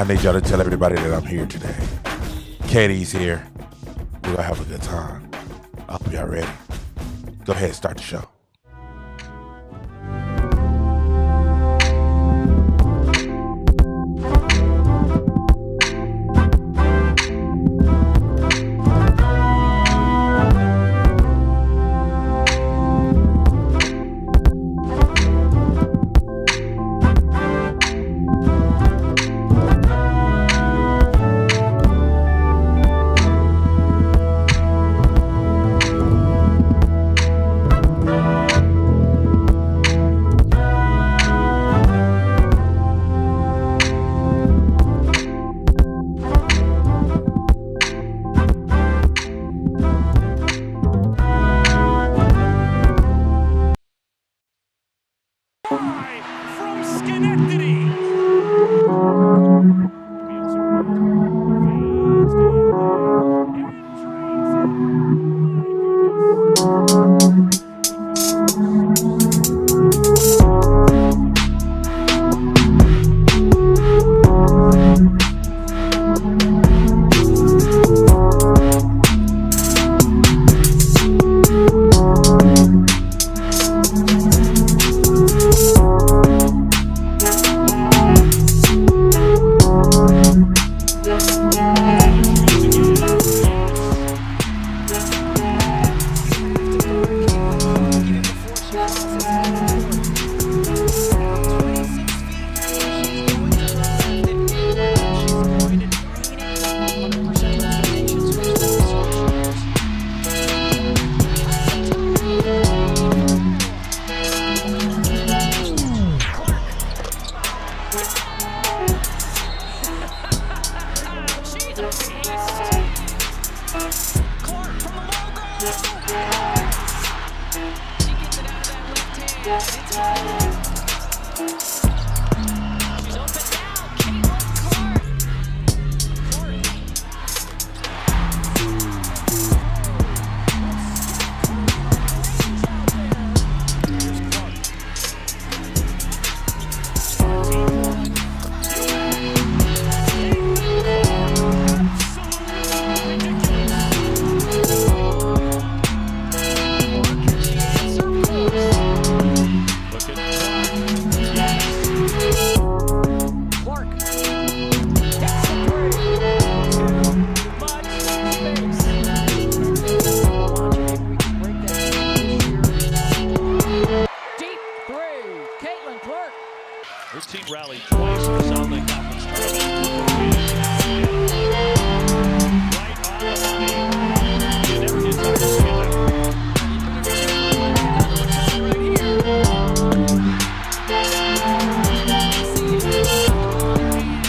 I need y'all to tell everybody that I'm here today. Katie's here. We're gonna have a good time. I hope y'all ready. Go ahead and start the show.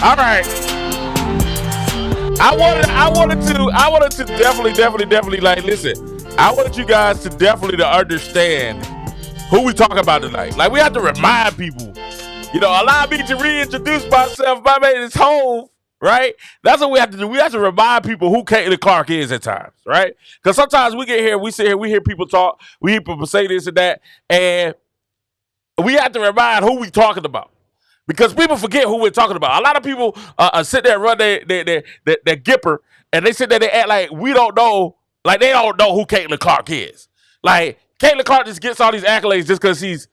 All right. I wanted to definitely like listen. I wanted you guys to definitely to understand who we talking about tonight. Like we have to remind people. You know, allow me to reintroduce myself. My name is Hove, right? That's what we have to do. We have to remind people who Caitlin Clark is at times, right? Because sometimes we get here, we sit here, we hear people talk, we hear people say this and that, and we have to remind who we talking about. Because people forget who we're talking about. A lot of people sit there and run their gipper, and they sit there, they act like we don't know, like they don't know who Caitlin Clark is. Like, Caitlin Clark just gets all these accolades just because she's,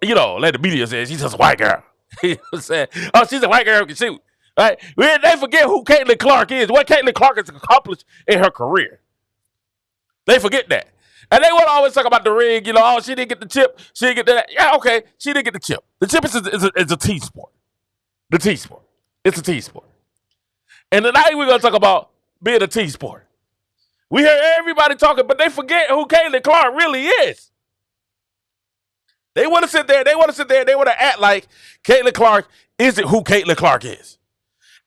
you know, like the media says, she's just a white girl. You know what I'm saying? Oh, she's a white girl who can shoot. Right? They forget who Caitlin Clark is, what Caitlin Clark has accomplished in her career. They forget that. And they want to always talk about the ring, you know, oh, she didn't get the chip, she didn't get that. Yeah, okay, she didn't get the chip. The chip is a team sport. The team sport. It's a team sport. And tonight we're going to talk about being a team sport. We hear everybody talking, but they forget who Caitlin Clark really is. They want to sit there, they want to act like Caitlin Clark isn't who Caitlin Clark is.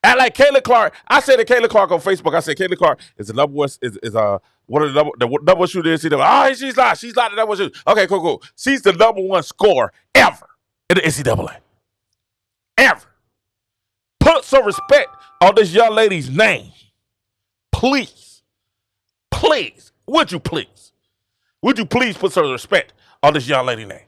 Act like Caitlin Clark, I said to Caitlin Clark on Facebook, I said Caitlin Clark is the number one, one of the number one shooters. She's not the number one shooter. Okay, cool. She's the number one scorer ever in the NCAA. Ever. Put some respect on this young lady's name. Please. Would you please put some respect on this young lady's name?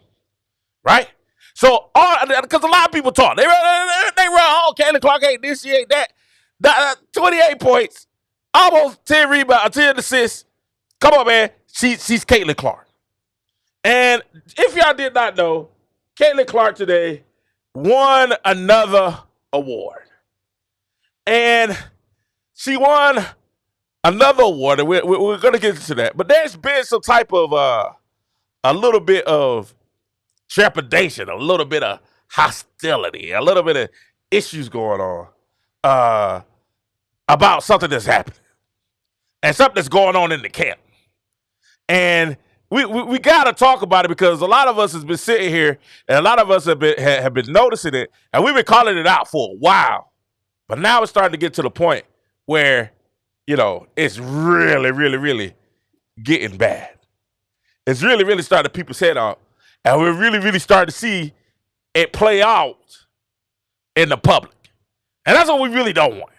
Right? So, because a lot of people talk. They run, oh, Caitlin Clark ain't this, she ain't that. 28 points, almost 10 rebounds, 10 assists. Come on, man. She's Caitlin Clark. And if y'all did not know, Caitlin Clark today won another award. And she won another award, and we're going to get into that. But there's been some type of, a little bit of trepidation, a little bit of hostility, a little bit of issues going on about something that's happening and something that's going on in the camp. And we got to talk about it because a lot of us has been sitting here and a lot of us have been noticing it, and we've been calling it out for a while. But now it's starting to get to the point where, it's really, really, really getting bad. It's really, really starting to people's head out. And we're really, really starting to see it play out in the public. And that's what we really don't want.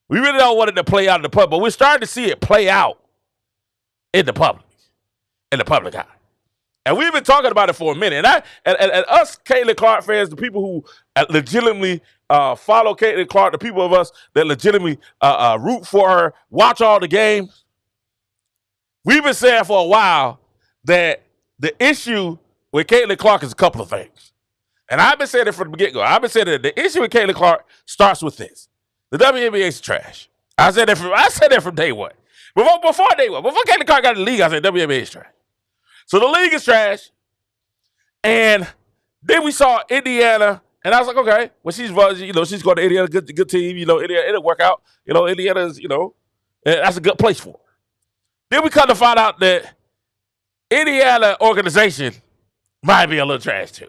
We really don't want it to play out in the public, but we're starting to see it play out in the public eye. And we've been talking about it for a minute. And us Caitlin Clark fans, the people who legitimately follow Caitlin Clark, the people of us that legitimately root for her, watch all the games, we've been saying for a while that the issue with Caitlin Clark is a couple of things. And I've been saying it from the get-go. I've been saying that the issue with Caitlin Clark starts with this. The WNBA is trash. I said that from day one. Before day one. Before Caitlin Clark got in the league, I said WNBA is trash. So the league is trash. And then we saw Indiana, and I was like, okay, well, she's going to Indiana, good team, Indiana, it'll work out. Indiana's, that's a good place for her. Then we come to find out that Indiana organization might be a little trash too.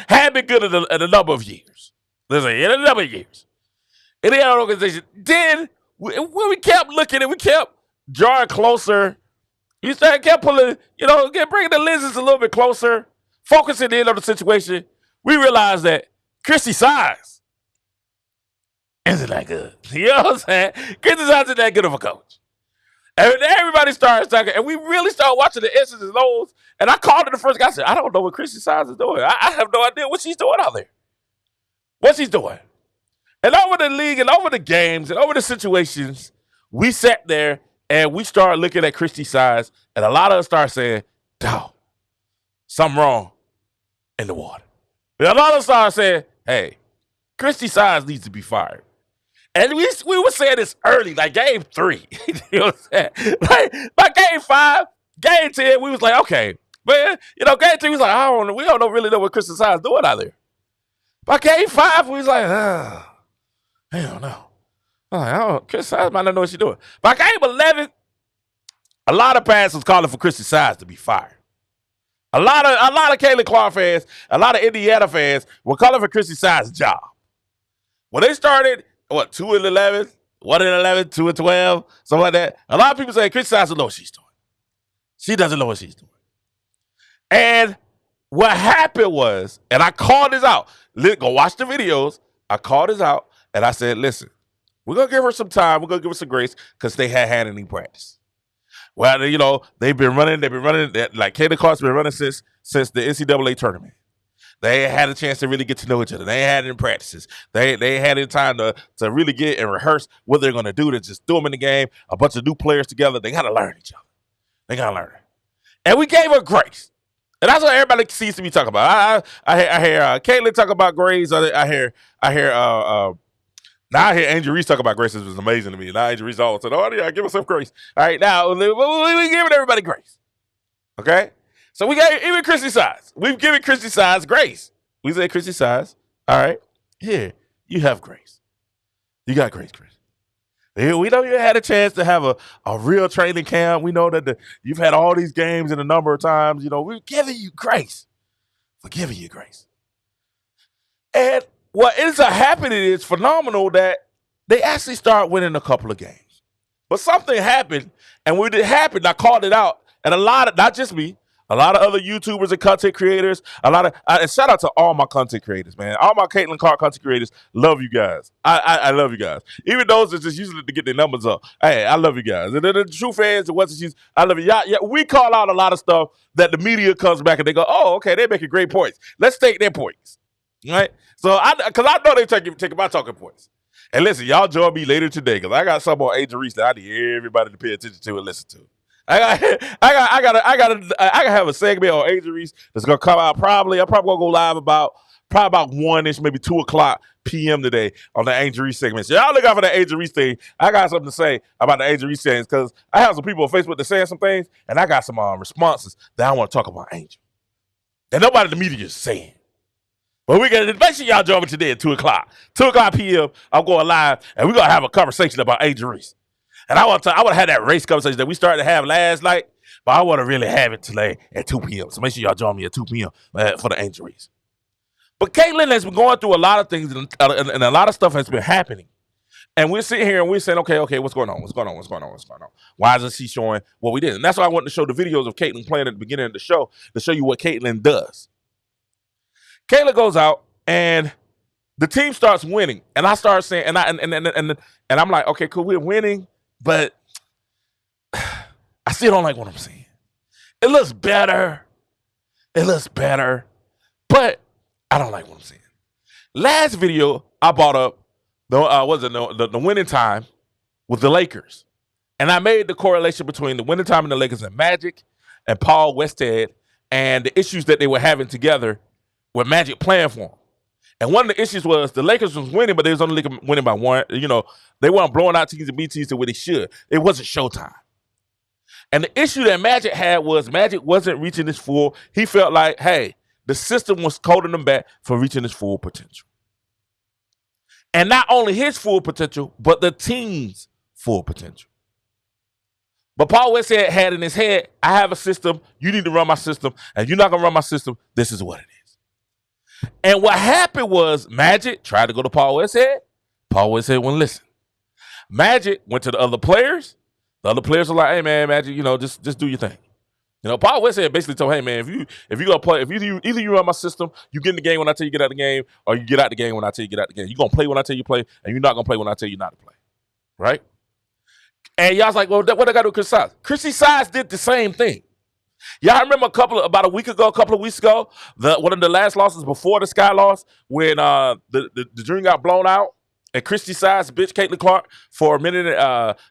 Had been good in a number of years. Listen, in a number of years. Indiana organization. Then when we kept looking and we kept drawing closer, we kept pulling, bringing the lenses a little bit closer, focusing in on the situation. We realized that Christy Size isn't that good. You know what I'm saying? Christy Size isn't that good of a coach. And everybody started talking, and we really started watching the S's and O's. And I called her the first guy. I said, I don't know what Christy Size is doing. I have no idea what she's doing out there. What she's doing. And over the league and over the games and over the situations, we sat there and we started looking at Christy Size, and a lot of us started saying, dog, something wrong in the water. And a lot of us started saying, hey, Christy Size needs to be fired. And we were saying this early, like game 3. You know what I'm saying? Like by game 5, game 10, we was like, okay. But, game 3 was like, we don't really know what Christy Size is doing out there. By game 5, we was like, I don't know. Christy Size might not know what she's doing. By game 11, a lot of fans was calling for Christy Size to be fired. A lot of Caitlin Clark fans, a lot of Indiana fans were calling for Christy Size's job. When they started, 2-11, 1-11, 2-12, something like that. A lot of people say Christy Size doesn't know what she's doing. She doesn't know what she's doing. And what happened was, and I called this out. Go watch the videos. I called this out, and I said, listen, we're going to give her some time. We're going to give her some grace because they had any practice. Well, they've been running, like Caitlin Clark's been running since the NCAA tournament. They had a chance to really get to know each other. They had it in practices. They had it time to really get and rehearse what they're going to do to just throw them in the game. A bunch of new players together. They got to learn each other. They got to learn. And we gave her grace. And that's what everybody seems to be talking about. I hear Caitlin talk about grace. I hear Angel Reese talk about grace. This was amazing to me. Now Angel Reese always said, oh, yeah, give us some grace. All right, now we're giving everybody grace. Okay? So we gave even Christy Size. We've given Christy Size grace. We say, Christy Size, all right, here, you have grace. You got grace, Chris. We know you had a chance to have a real training camp. We know that you've had all these games in a number of times. We're giving you grace. We're giving you grace. And what ends up happening is phenomenal that they actually start winning a couple of games. But something happened, and when it happened, I called it out. And a lot of, not just me, A lot of other YouTubers and content creators. And shout out to all my content creators, man. All my Caitlin Clark content creators. Love you guys. I love you guys. Even those that just using it to get their numbers up. Hey, I love you guys. And then the true fans and what's used, I love you. Yeah, we call out a lot of stuff that the media comes back and they go, oh, okay, they're making great points. Let's take their points. Right? So because I know they taking my talking points. And listen, y'all join me later today because I got something on Angel Reese that I need everybody to pay attention to and listen to. I gotta have a segment on Angel Reese that's gonna come out probably. I'm probably gonna go live about 1-ish, maybe 2:00 p.m. today on the Angel Reese segment. So y'all look out for the Angel Reese thing. I got something to say about the Angel Reese things because I have some people on Facebook that saying some things, and I got some responses that I want to talk about Angel that nobody in the media is saying. But we got to make sure y'all join me today at 2:00. 2:00 p.m. I'm going live, and we're gonna have a conversation about Angel Reese. And I want to have that race conversation that we started to have last night, but I want to really have it today at 2 p.m. So make sure y'all join me at 2 p.m. For the Angel Reese. But Caitlin has been going through a lot of things, and a lot of stuff has been happening. And we're sitting here and we're saying, okay, what's going on? Why isn't she showing what we did? And that's why I wanted to show the videos of Caitlin playing at the beginning of the show to show you what Caitlin does. Caitlin goes out and the team starts winning, and I start saying, and I'm like, okay, cool, we're winning. But I still don't like what I'm seeing. It looks better. But I don't like what I'm seeing. Last video, I brought up the winning time with the Lakers. And I made the correlation between the winning time in the Lakers and Magic and Paul Westhead and the issues that they were having together with Magic playing for them. And one of the issues was the Lakers was winning, but they was only winning by one. You know, they weren't blowing out teams and beat teams the way they should. It wasn't showtime. And the issue that Magic had was Magic wasn't reaching his full. He felt like, hey, the system was holding him back from reaching his full potential. And not only his full potential, but the team's full potential. But Paul Westhead had in his head, I have a system, you need to run my system, and you're not going to run my system, this is what it is. And what happened was Magic tried to go to Paul Westhead. Paul Westhead wouldn't listen. Magic went to the other players. The other players were like, hey, man, Magic, just do your thing. Paul Westhead basically told, hey, man, if you gonna play, either you run my system, you get in the game when I tell you get out of the game, or you get out the game when I tell you get out the game. You're going to play when I tell you play, and you're not going to play when I tell you not to play. Right? And y'all's like, well, what I got to do with Chris Size? Chrissy Size did the same thing. Y'all remember about a weeks ago, one of the last losses before the Sky loss, when the dream got blown out, and Christy Size bitch Caitlin Clark for a minute,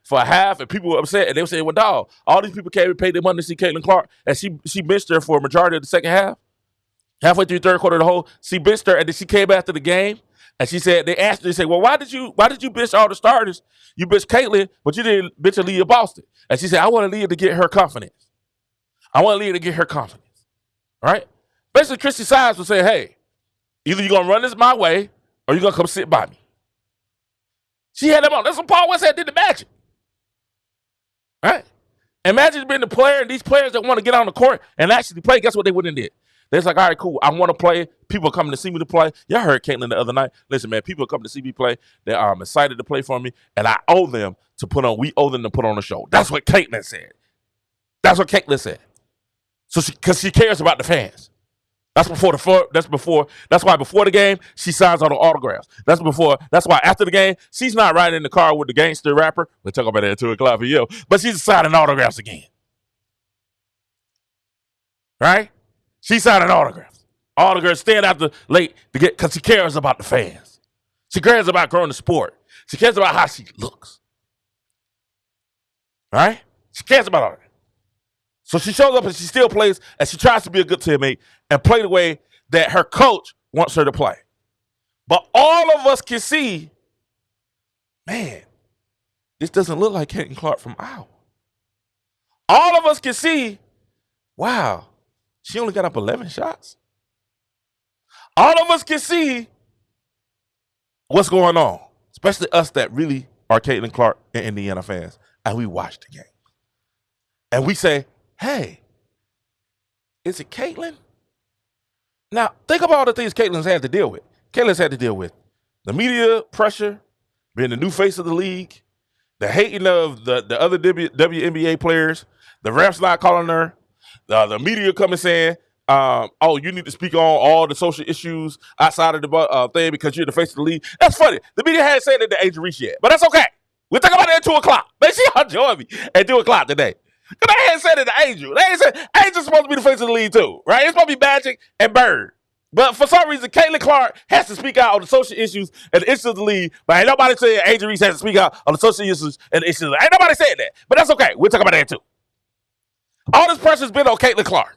for a half, and people were upset, and they were saying, well, dog, all these people came and paid their money to see Caitlin Clark, and she benched her for a majority of the second half. Halfway through the third quarter of the whole, she benched her, and then she came after the game, and she said, they asked her, they said, well, why did you bench all the starters? You benched Caitlin, but you didn't bench Aaliyah Boston. And she said, I want Aaliyah to get her confidence. Right? Basically, Christy Size was saying, hey, either you're going to run this my way or you're going to come sit by me. She had them on. That's what Paul Westhead did to Magic. Right? And Magic's been the player, and these players that want to get on the court and actually play, guess what they wouldn't did? They're like, all right, cool. I want to play. People are coming to see me to play. Y'all heard Caitlin the other night. Listen, man, people are coming to see me play. They're excited to play for me, and we owe them to put on a show. That's what Caitlin said. So because she cares about the fans. That's why before the game, she signs all the autographs. That's why after the game, she's not riding in the car with the gangster rapper. We'll talk about that at 2:00 p.m. But she's signing autographs again. Right? She's signing autographs. Autographs staying out late to get, because she cares about the fans. She cares about growing the sport. She cares about how she looks. Right? She cares about all that. So she shows up and she still plays, and she tries to be a good teammate and play the way that her coach wants her to play. But all of us can see, man, this doesn't look like Caitlin Clark from Iowa. All of us can see, wow, she only got up 11 shots. All of us can see what's going on, especially us that really are Caitlin Clark and Indiana fans, and we watch the game. And we say, hey, is it Caitlin? Now, think about all the things Caitlin's had to deal with. Caitlin's had to deal with the media pressure, being the new face of the league, the hating of the other WNBA players, the refs not calling her, The media coming saying, oh, you need to speak on all the social issues outside of the thing because you're the face of the league. That's funny. The media hadn't said that to Angel Reese yet, but that's okay. We'll talk about it at 2 o'clock. Make sure y'all join me at 2 o'clock today. Because they hadn't said it to Angel. They ain't said Angel's supposed to be the face of the league too, right? It's supposed to be Magic and Bird. But for some reason, Caitlin Clark has to speak out on the social issues and the issues of the league. But ain't nobody saying Angel Reese has to speak out on the social issues and the issues of the league. Ain't nobody saying that. But that's okay. We'll talk about that too. All this pressure's been on Caitlin Clark.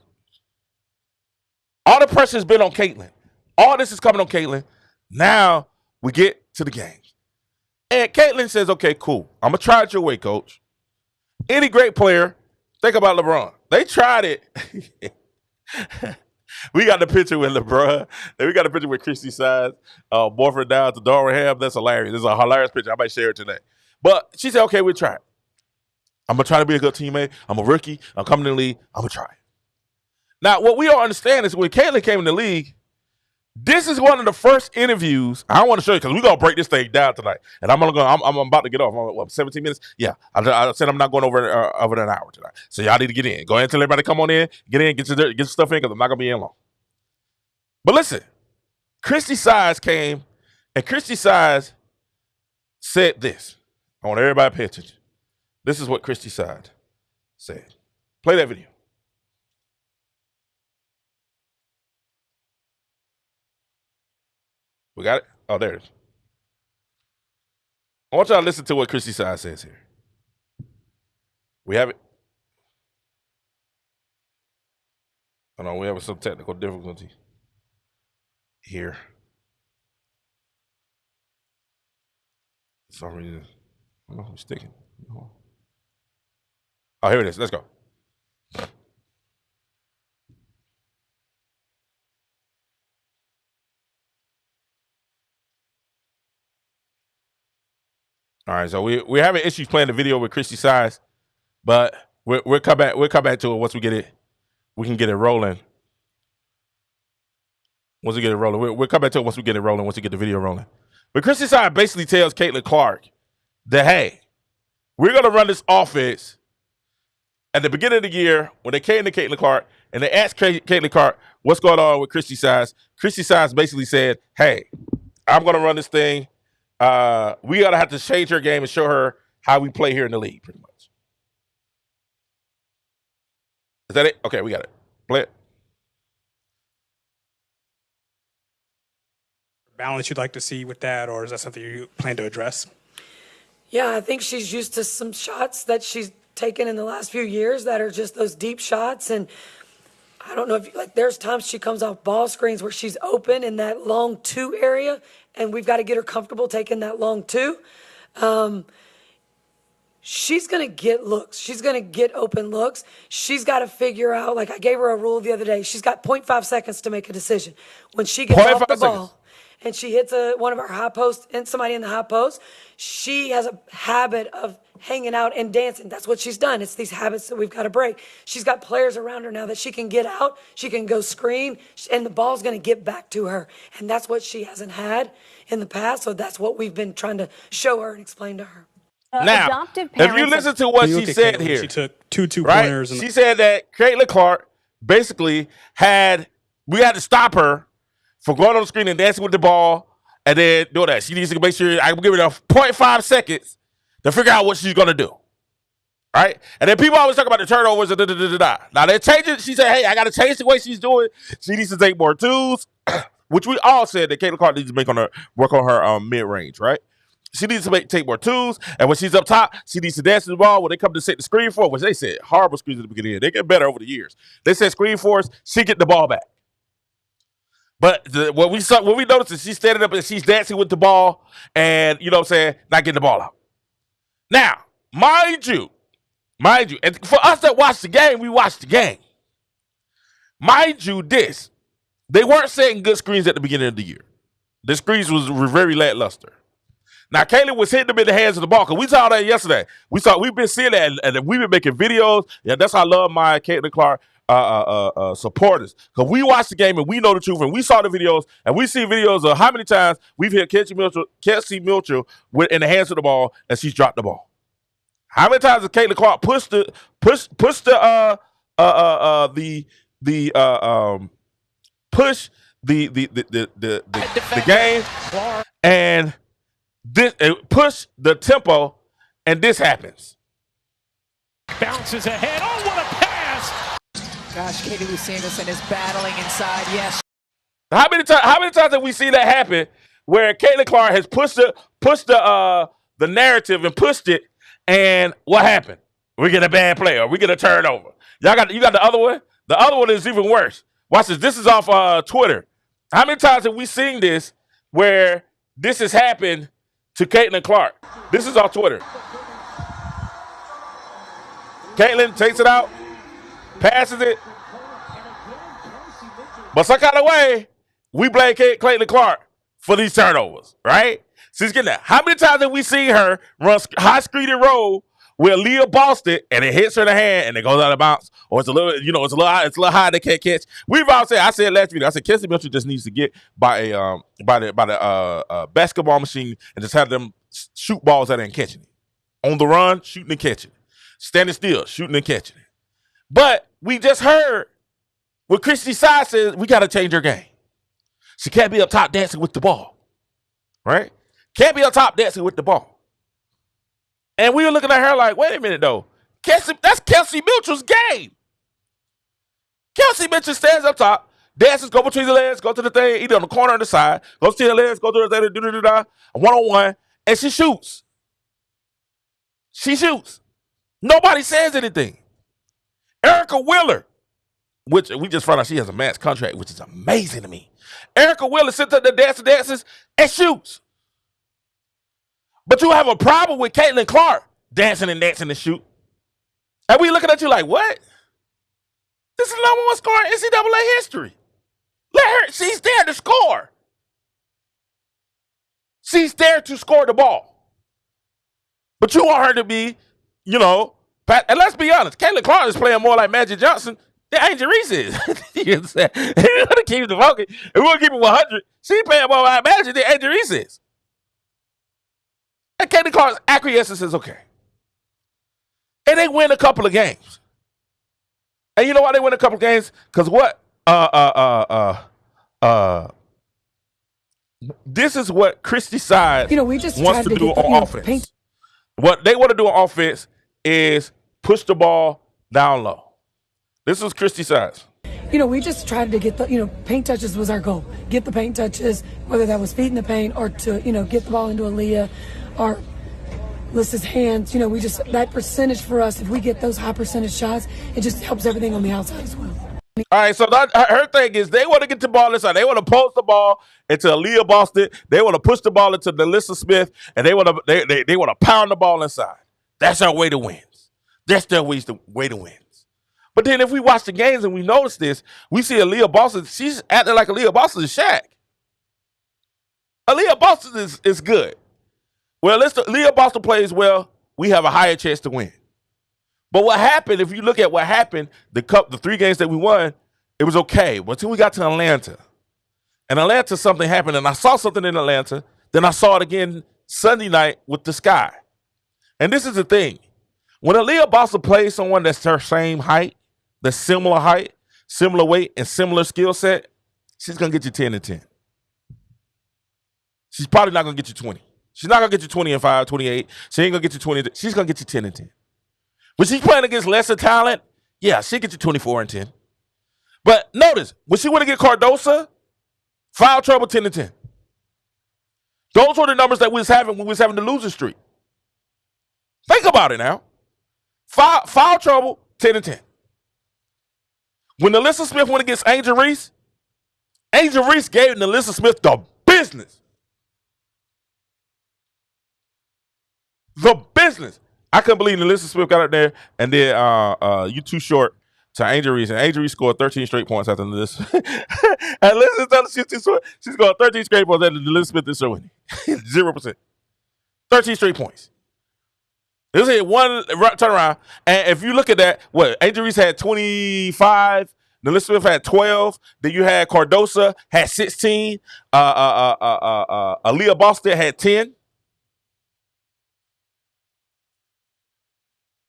All the pressure's been on Caitlin. All this is coming on Caitlin. Now we get to the games. And Caitlin says, okay, cool. I'm going to try it your way, coach. Any great player, think about LeBron. They tried it. We got the picture with LeBron. Then we got the picture with Christy Sides, boyfriend down to Darwin Ham. That's hilarious. This is a hilarious picture. I might share it today. But she said, okay, we'll try it. I'm going to try to be a good teammate. I'm a rookie. I'm coming in the league. I'm going to try it. Now, what we don't understand is when Caitlin came in the league, this is one of the first interviews. I want to show you because we're going to break this thing down tonight. And I'm about to get off. I'm, 17 minutes? Yeah. I said I'm not going over an hour tonight. So y'all need to get in. Go ahead and tell everybody come on in. Get in, get your stuff in because I'm not going to be in long. But listen, Christy Sides came, and Christy Sides said this. I want everybody to pay attention. This is what Christy Sides said. Play that video. We got it? Oh, there it is. I want y'all to listen to what Christy Sides says here. We have it? Oh, no, we have some technical difficulty here. For some reason. I don't know who's sticking. Oh, here it is. Let's go. All right, so we're having issues playing the video with Christy Sides, but we'll come back to it once we get it. We can get it rolling. Once we get it rolling, we'll come back to it once we get it rolling. Once we get the video rolling, but Christy Sides basically tells Caitlin Clark that hey, we're gonna run this offense. At the beginning of the year, when they came to Caitlin Clark and they asked Caitlin Clark what's going on with Christy Sides basically said, hey, I'm gonna run this thing. We gotta have to change her game and show her how we play here in the league, pretty much. Is that it? Okay, we got it. Play it. Balance you'd like to see with that, or is that something you plan to address? Yeah, I think she's used to some shots that she's taken in the last few years that are just those deep shots. And I don't know if, like, there's times she comes off ball screens where she's open in that long 2 area, and we've got to get her comfortable taking that long 2. She's going to get looks. She's going to get open looks. She's got to figure out, like I gave her a rule the other day, she's got 0.5 seconds to make a decision. When she gets off the ball and she hits one of our high posts and somebody in the high post, she has a habit of hanging out and dancing. That's what she's done. It's these habits that we've got to break. She's got players around her now that she can get out, she can go screen, and the ball's going to get back to her. And that's what she hasn't had in the past, so that's what we've been trying to show her and explain to her. Now, if you listen to what she said here, she took two pointers. Right? She said that Caitlin Clark basically we had to stop her from going on the screen and dancing with the ball and then do that. She needs to make sure I give her 0.5 seconds to figure out what she's going to do. Right? And then people always talk about the turnovers. Now, they're changing. She said, hey, I got to change the way she's doing. She needs to take more twos, which we all said that Caitlin Clark needs to work on her mid-range, right? She needs to take more twos, and when she's up top, she needs to dance to the ball. When they come to set the screen for, which they said horrible screens at the beginning, they get better over the years. They said screen for us, she get the ball back. But what we noticed is she's standing up and she's dancing with the ball, and you know what I'm saying, not getting the ball out. Now, mind you, and for us that watch the game, we watch the game. Mind you, they weren't setting good screens at the beginning of the year. The screens was very lackluster. Now, Caitlin was hitting them in the hands of the ball, because we saw that yesterday. We've been seeing that, and we've been making videos. Yeah, that's how I love my Caitlin Clark supporters, because we watched the game and we know the truth, and we saw the videos, and we see videos of how many times we've hit Kelsey Mitchell in the hands of the ball, and she's dropped the ball. How many times has Caitlin Clark pushed the push the game and this push the tempo, and this happens. Bounces ahead. Oh, what a pass! Gosh, Katie Lou Sanderson is battling inside. Yes. How many times have we seen that happen where Caitlin Clark has pushed the narrative and pushed it, and what happened? We get a bad play or we get a turnover. You got the other one? The other one is even worse. Watch this. This is off Twitter. How many times have we seen this where this has happened to Caitlin Clark? This is off Twitter. Caitlin takes it out, passes it, but some kind of way, we blame Caitlin Clark for these turnovers, right? She's getting that. How many times have we seen her run high screen and roll with Leah Boston and it hits her in the hand and it goes out of bounds, or it's a little high they can't catch? We've all said. I said last week. I said Kelsey Mitchell just needs to get by the basketball machine and just have them shoot balls at it and catching it. On the run, shooting and catching it. Standing still, shooting and catching it. But we just heard what Christy Side says, we got to change her game. She can't be up top dancing with the ball, right? Can't be up top dancing with the ball. And we were looking at her like, wait a minute, though. That's Kelsey Mitchell's game. Kelsey Mitchell stands up top, dances, go between the legs, go to the thing, either on the corner or the side, goes to the legs, go to the thing, do one-on-one, and she shoots. She shoots. Nobody says anything. Erica Wheeler, which we just found out she has a max contract, which is amazing to me. Erica Wheeler sits up there dances and shoots. But you have a problem with Caitlin Clark dancing and shoot. And we looking at you like, what? This is the number one scorer in NCAA history. Let her, she's there to score. She's there to score the ball. But you want her to be, and let's be honest, Caitlin Clark is playing more like Magic Johnson than Angel Reese is. You know what I'm saying? We're going to keep the focus. If we're going to keep it 100, she's playing more like Magic than Angel Reese is. And Caitlin Clark's acquiescence is okay. And they win a couple of games. And you know why they win a couple of games? Because what? This is what Christy Side wants to do on offense. What they want to do on offense is push the ball down low. This is Christy Sides. We just tried to get the, paint touches was our goal. Get the paint touches, whether that was feet in the paint or to, get the ball into Aaliyah or Lissa's hands. We just, that percentage for us, if we get those high percentage shots, it just helps everything on the outside as well. All right, so her thing is they want to get the ball inside. They want to post the ball into Aaliyah Boston. They want to push the ball into Melissa Smith, and they want to pound the ball inside. That's our way to win. That's their way to win. But then if we watch the games and we notice this, we see Aaliyah Boston. She's acting like Aaliyah Boston is Shaq. Aaliyah Boston is good. Well, Aaliyah Boston plays well. We have a higher chance to win. But what happened, if you look at what happened, the 3 games that we won, it was okay. But until we got to Atlanta. And Atlanta, something happened, and I saw something in Atlanta. Then I saw it again Sunday night with the Sky. And this is the thing. When Aaliyah Boston plays someone that's her same height, that's similar height, similar weight, and similar skill set, she's going to get you 10 and 10. She's probably not going to get you 20. She's not going to get you 20 and 5, 28. She ain't going to get you 20. She's going to get you 10 and 10. When she's playing against lesser talent, yeah, she'll get you 24 and 10. But notice, when she went to get Cardosa, foul trouble 10 and 10. Those were the numbers that we was having when we was having the losing streak. Think about it now. Foul trouble, 10 and 10. When Alyssa Smith went against Angel Reese gave Alyssa Smith the business. The business. I couldn't believe Alyssa Smith got up there and then you too short to Angel Reese. And Angel Reese scored 13 straight points after this. And Alyssa telling she's too short. She scored 13 straight points after Alyssa Smith is winning. 0%. 13 straight points. It was a one turnaround. And if you look at that, Angel Reese had 25, Alyssa Smith had 12, then you had Cardosa had 16, Aaliyah Boston had 10.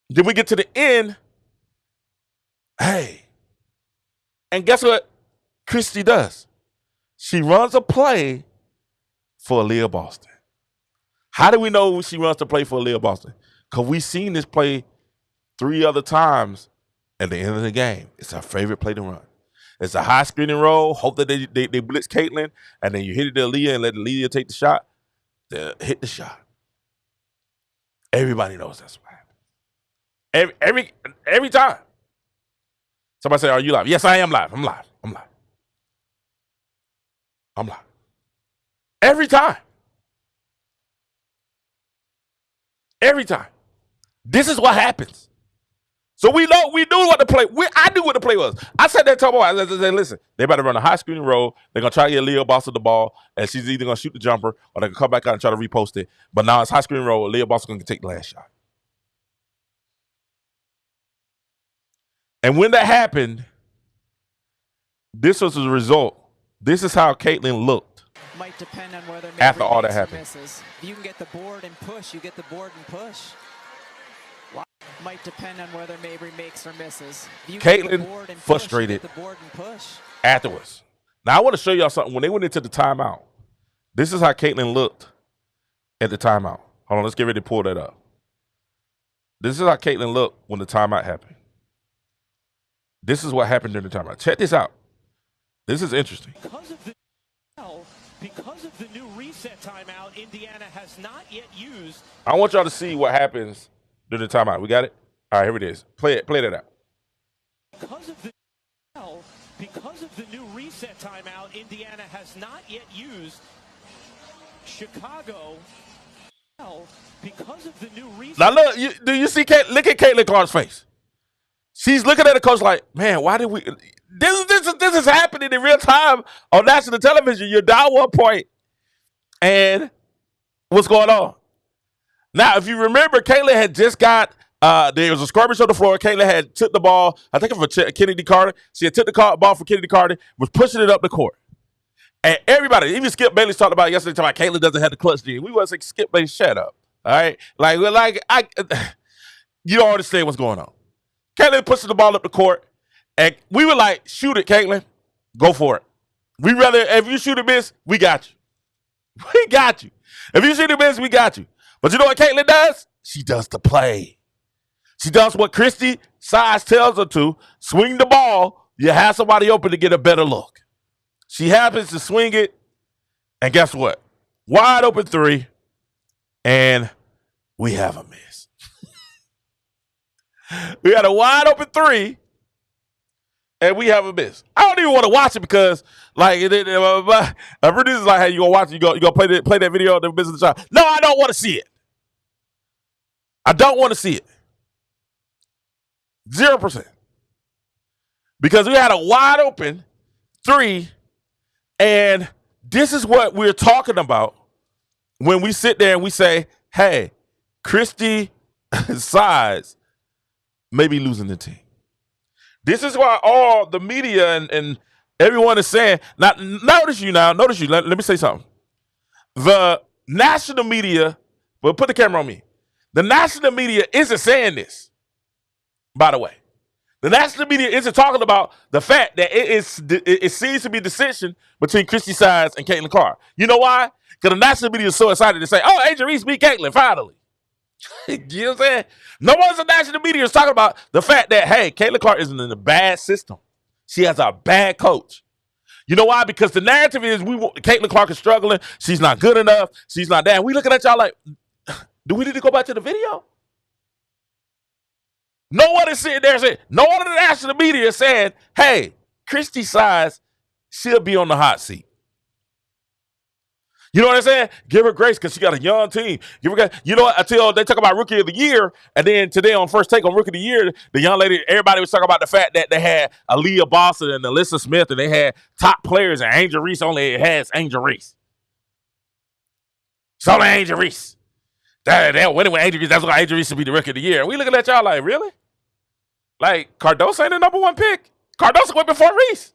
Then we get to the end. hey. And guess what Christy does? She runs a play for Aaliyah Boston. How do we know she runs the play for Aaliyah Boston? Because we've seen this play 3 other times at the end of the game. It's our favorite play to run. It's a high screening roll. Hope that they blitz Caitlin, and then you hit it to Aaliyah and let Aaliyah take the shot. Hit the shot. Everybody knows that's what happened. Every time. Somebody say, "Are you live?" Yes, I am live. I'm live. Every time. Every time. This is what happens. So we knew what the play. I knew what the play was. I said that to my wife. I said, listen, they about to run a high screen roll. They're gonna try to get Leah Boston the ball, and she's either gonna shoot the jumper or they can come back out and try to repost it. But now it's high screen roll. Leah Boston gonna take the last shot. And when that happened, this was the result. This is how Caitlin looked. Might depend on whether after all that happened. Misses. If you can get the board and push, you get the board and push. Might depend on whether Mabry makes or misses. Caitlin frustrated afterwards. Now I want to show y'all something. When they went into the timeout, this is how Caitlin looked at the timeout. Hold on, let's get ready to pull that up. This is how Caitlin looked when the timeout happened. This is what happened during the timeout. Check this out. This is interesting. Because of the new reset timeout, Indiana has not yet used. I want y'all to see what happens during the timeout. We got it? All right, here it is. Play that out. Because of the new reset timeout, Indiana has not yet used. Chicago. Because of the new reset. Now look, do you see look at Caitlin Clark's face. She's looking at the coach like, man, why did we this is happening in real time on national television. You're down 1 point. And what's going on? Now, if you remember, Caitlin had just got there was a skirmish on the floor. Caitlin had took the ball, I think of Kennedy Carter. She had took the ball from Kennedy Carter, was pushing it up the court. And everybody, even Skip Bayless talked about it yesterday, talking about Caitlin doesn't have the clutch gene. We was like, Skip Bayless, shut up. All right? You don't understand what's going on. Caitlin pushes the ball up the court, and we were like, shoot it, Caitlin. Go for it. We rather, if you shoot a miss, we got you. We got you. If you shoot a miss, we got you. But you know what Caitlin does? She does the play. She does what Christy Size tells her to. Swing the ball. You have somebody open to get a better look. She happens to swing it, and guess what? Wide open three, and we have a miss. We had a wide open three, and we have a miss. I don't even want to watch it because, like, a producer's like, hey, you gonna watch it? You gonna play that video of the business shot? No, I don't want to see it. I don't want to see it. 0%. Because we had a wide open three, and this is what we're talking about when we sit there and we say, hey, Christy Size may be losing the team. This is why all the media and everyone is saying, now, notice you, let me say something. The national media, well, put the camera on me. The national media isn't saying this, by the way. The national media isn't talking about the fact that it seems to be a dissension between Christy Size and Caitlin Clark. You know why? Because the national media is so excited to say, oh, Angel Reese beat Caitlin, finally. You know what I'm saying? No one's in the national media is talking about the fact that, hey, Caitlin Clark isn't in a bad system. She has a bad coach. You know why? Because the narrative is Caitlin Clark is struggling. She's not good enough. She's not that. And we looking at y'all like, do we need to go back to the video? No one is sitting there saying, no one in the national media is saying, hey, Christy Size should be on the hot seat. You know what I'm saying? Give her grace because she got a young team. Give her grace. You know what? Until they talk about Rookie of the Year, and then today on First Take on Rookie of the Year, the young lady, everybody was talking about the fact that they had Aaliyah Boston and Alyssa Smith, and they had top players, and Angel Reese only has Angel Reese. It's only Angel Reese. They'll win it with Angel Reese. That's why Angel Reese should be the Rookie of the Year. And we looking at y'all like, really? Like, Cardoso ain't the number one pick. Cardoso went before Reese.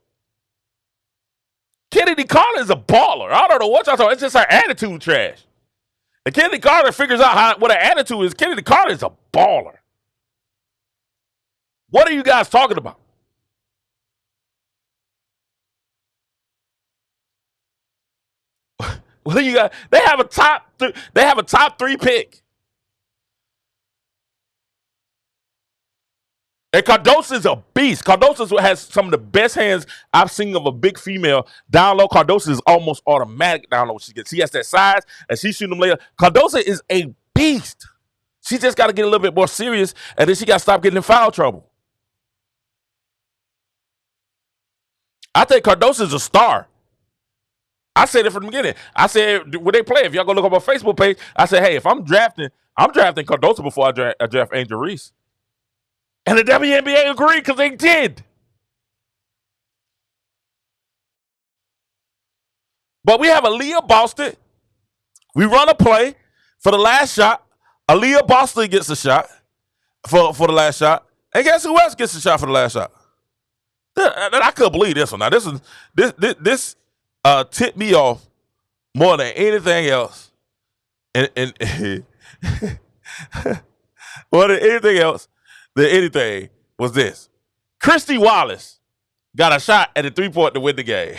Kennedy Carter is a baller. I don't know what y'all talking. It's just her attitude trash. And Kennedy Carter figures out what her attitude is. Kennedy Carter is a baller. What are you guys talking about? Well, you got they have a top 3 pick. And Cardoso is a beast. Cardoso has some of the best hands I've seen of a big female. Down low, Cardoso is almost automatic down low. She has that size, and she shooting them later. Cardoso is a beast. She just got to get a little bit more serious, and then she got to stop getting in foul trouble. I think Cardoso is a star. I said it from the beginning. I said when they play, if y'all go look up my Facebook page, I said, hey, if I'm drafting Cardoso before I draft Angel Reese. And the WNBA agreed because they did. But we have Aaliyah Boston. We run a play for the last shot. Aaliyah Boston gets a shot for the last shot. And guess who else gets a shot for the last shot? I couldn't believe this one. Now this tipped me off more than anything else. And more than anything else. Anything was this. Christy Wallace got a shot at the 3-point to win the game.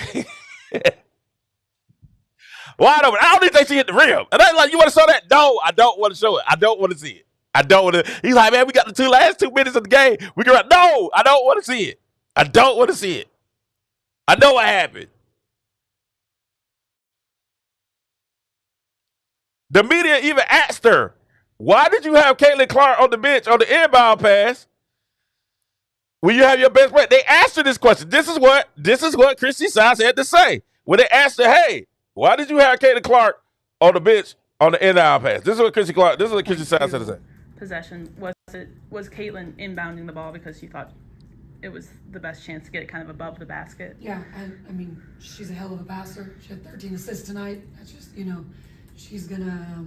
Wide open. I don't even think she hit the rim. And I'm like, you want to show that? No, I don't want to show it. I don't want to see it. I don't want to. He's like, man, we got the last 2 minutes of the game. We can run. No, I don't want to see it. I don't want to see it. I know what happened. The media even asked her, why did you have Caitlin Clark on the bench on the inbound pass when you have your best player? They asked her this question. This is what Christy Sides had to say when they asked her, "Hey, why did you have Caitlin Clark on the bench on the inbound pass?" This is what Christy Sides had to say. Possession was Caitlin inbounding the ball because she thought it was the best chance to get it kind of above the basket. Yeah, I mean, she's a hell of a passer. She had 13 assists tonight. That's just, she's gonna.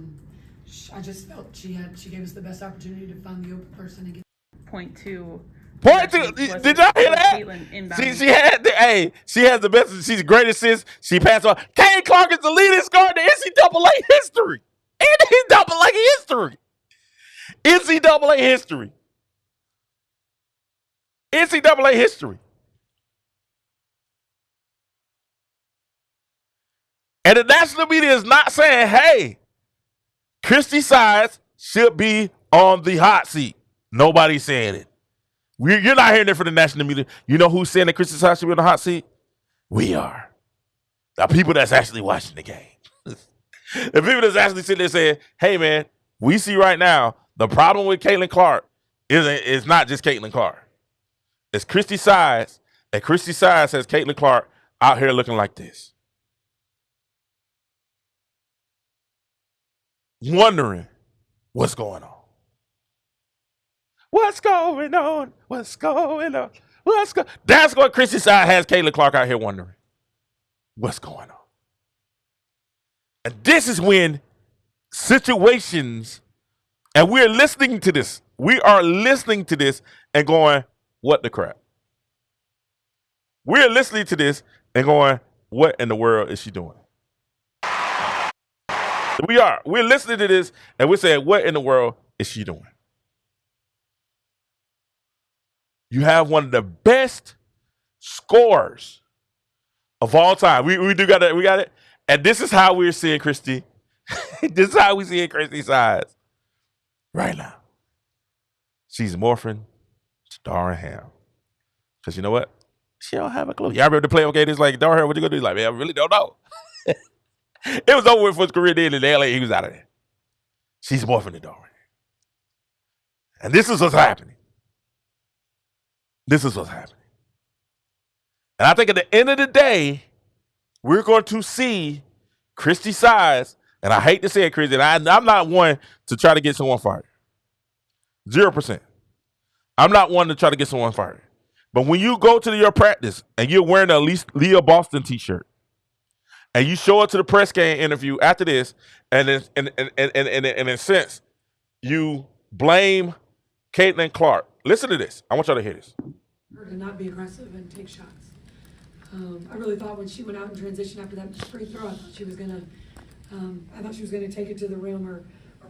I just felt she gave us the best opportunity to find the open person and get. Point two. Did y'all hear that? She has the best. She's the greatest assist. She passed on. Caitlin Clark is the leading scorer in NCAA history. NCAA history. NCAA history. NCAA history. And the national media is not saying, hey, Christy Sides should be on the hot seat. Nobody's saying it. You're not hearing it from the national media. You know who's saying that Christy Sides should be on the hot seat? We are. The people that's actually watching the game. The people that's actually sitting there saying, hey, man, we see right now the problem with Caitlin Clark is not just Caitlin Clark. It's Christy Sides, and Christy Sides has Caitlin Clark out here looking like this. Wondering what's going on. What's going on? What's going on? That's what Christy Sides has Caitlin Clark out here wondering. What's going on? And this is when situations, and we're listening to this. We are listening to this and going, what the crap? We're listening to this and going, what in the world is she doing? We are. We're listening to this and we're saying, what in the world is she doing? You have one of the best scorers of all time. We do got it. We got it. And this is how we're seeing Christy. This is how we see Christy Sides right now. She's morphing to Darren Ham. Because you know what? She don't have a clue. Y'all remember the playoff game? It's like, Darren Ham, what you going to do? He's like, man, I really don't know. It was over with for his career then in LA. He was out of there. She's morphing to Darren. And this is what's happening. This is what's happening. And I think at the end of the day, we're going to see Christy Sides, and I hate to say it, Christy, and I'm not one to try to get someone fired. 0%. I'm not one to try to get someone fired. But when you go to your practice and you're wearing a Leah Boston t-shirt, and you show up to the press game interview after this, and in a sense, you blame Caitlin Clark. Listen to this. I want y'all to hear this. Her to not be aggressive and take shots. I really thought when she went out in transition after that free throw, I thought she was gonna take it to the rim or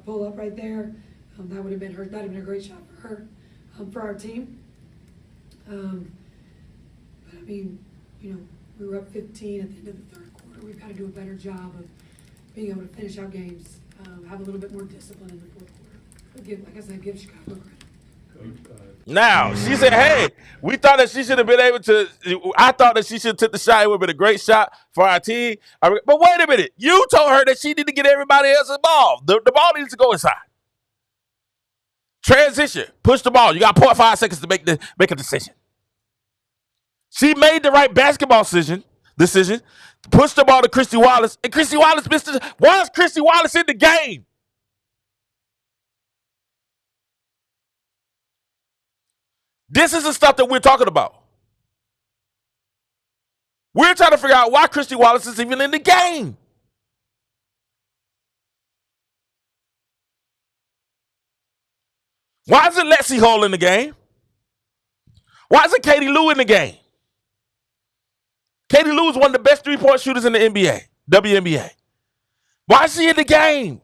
pull up right there. That would have been her. That would have been a great shot for her, for our team. But I mean, we were up 15 at the end of the third quarter. We've got to do a better job of being able to finish out games, have a little bit more discipline in the fourth quarter. But like I said, give Chicago credit. Now, she said, hey, we thought that she should have been able to, I thought that she should have took the shot. It would have been a great shot for our team. But wait a minute. You told her that she needed to get everybody else involved. The ball needs to go inside. Transition. Push the ball. You got 0.5 seconds to make a decision. She made the right basketball decision. Push the ball to Christy Wallace. And Christy Wallace missed it. Why is Christy Wallace in the game? This is the stuff that we're talking about. We're trying to figure out why Christy Wallace is even in the game. Why isn't Lexi Hall in the game? Why isn't Katie Lou in the game? Katie Lou is one of the best three-point shooters in the NBA, WNBA. Why is she in the game?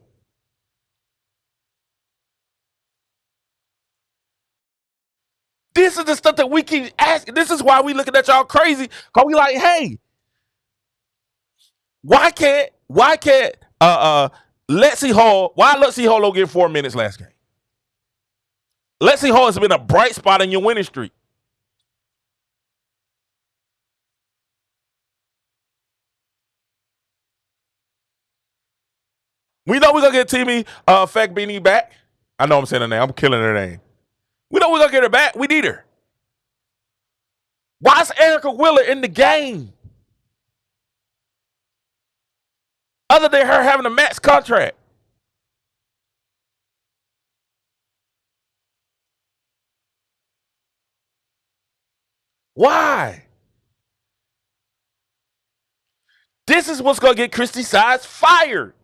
This is the stuff that we keep asking. This is why we looking at y'all crazy. Cause we like, hey, why can't Lexi Hall don't get 4 minutes last game? Lexi Hall has been a bright spot in your winning streak. We know we're gonna get Timmy Beanie back. I know I'm saying her name. I'm killing her name. We know we're going to get her back. We need her. Why is Erica Wheeler in the game? Other than her having a max contract. Why? This is what's going to get Christy Sides fired.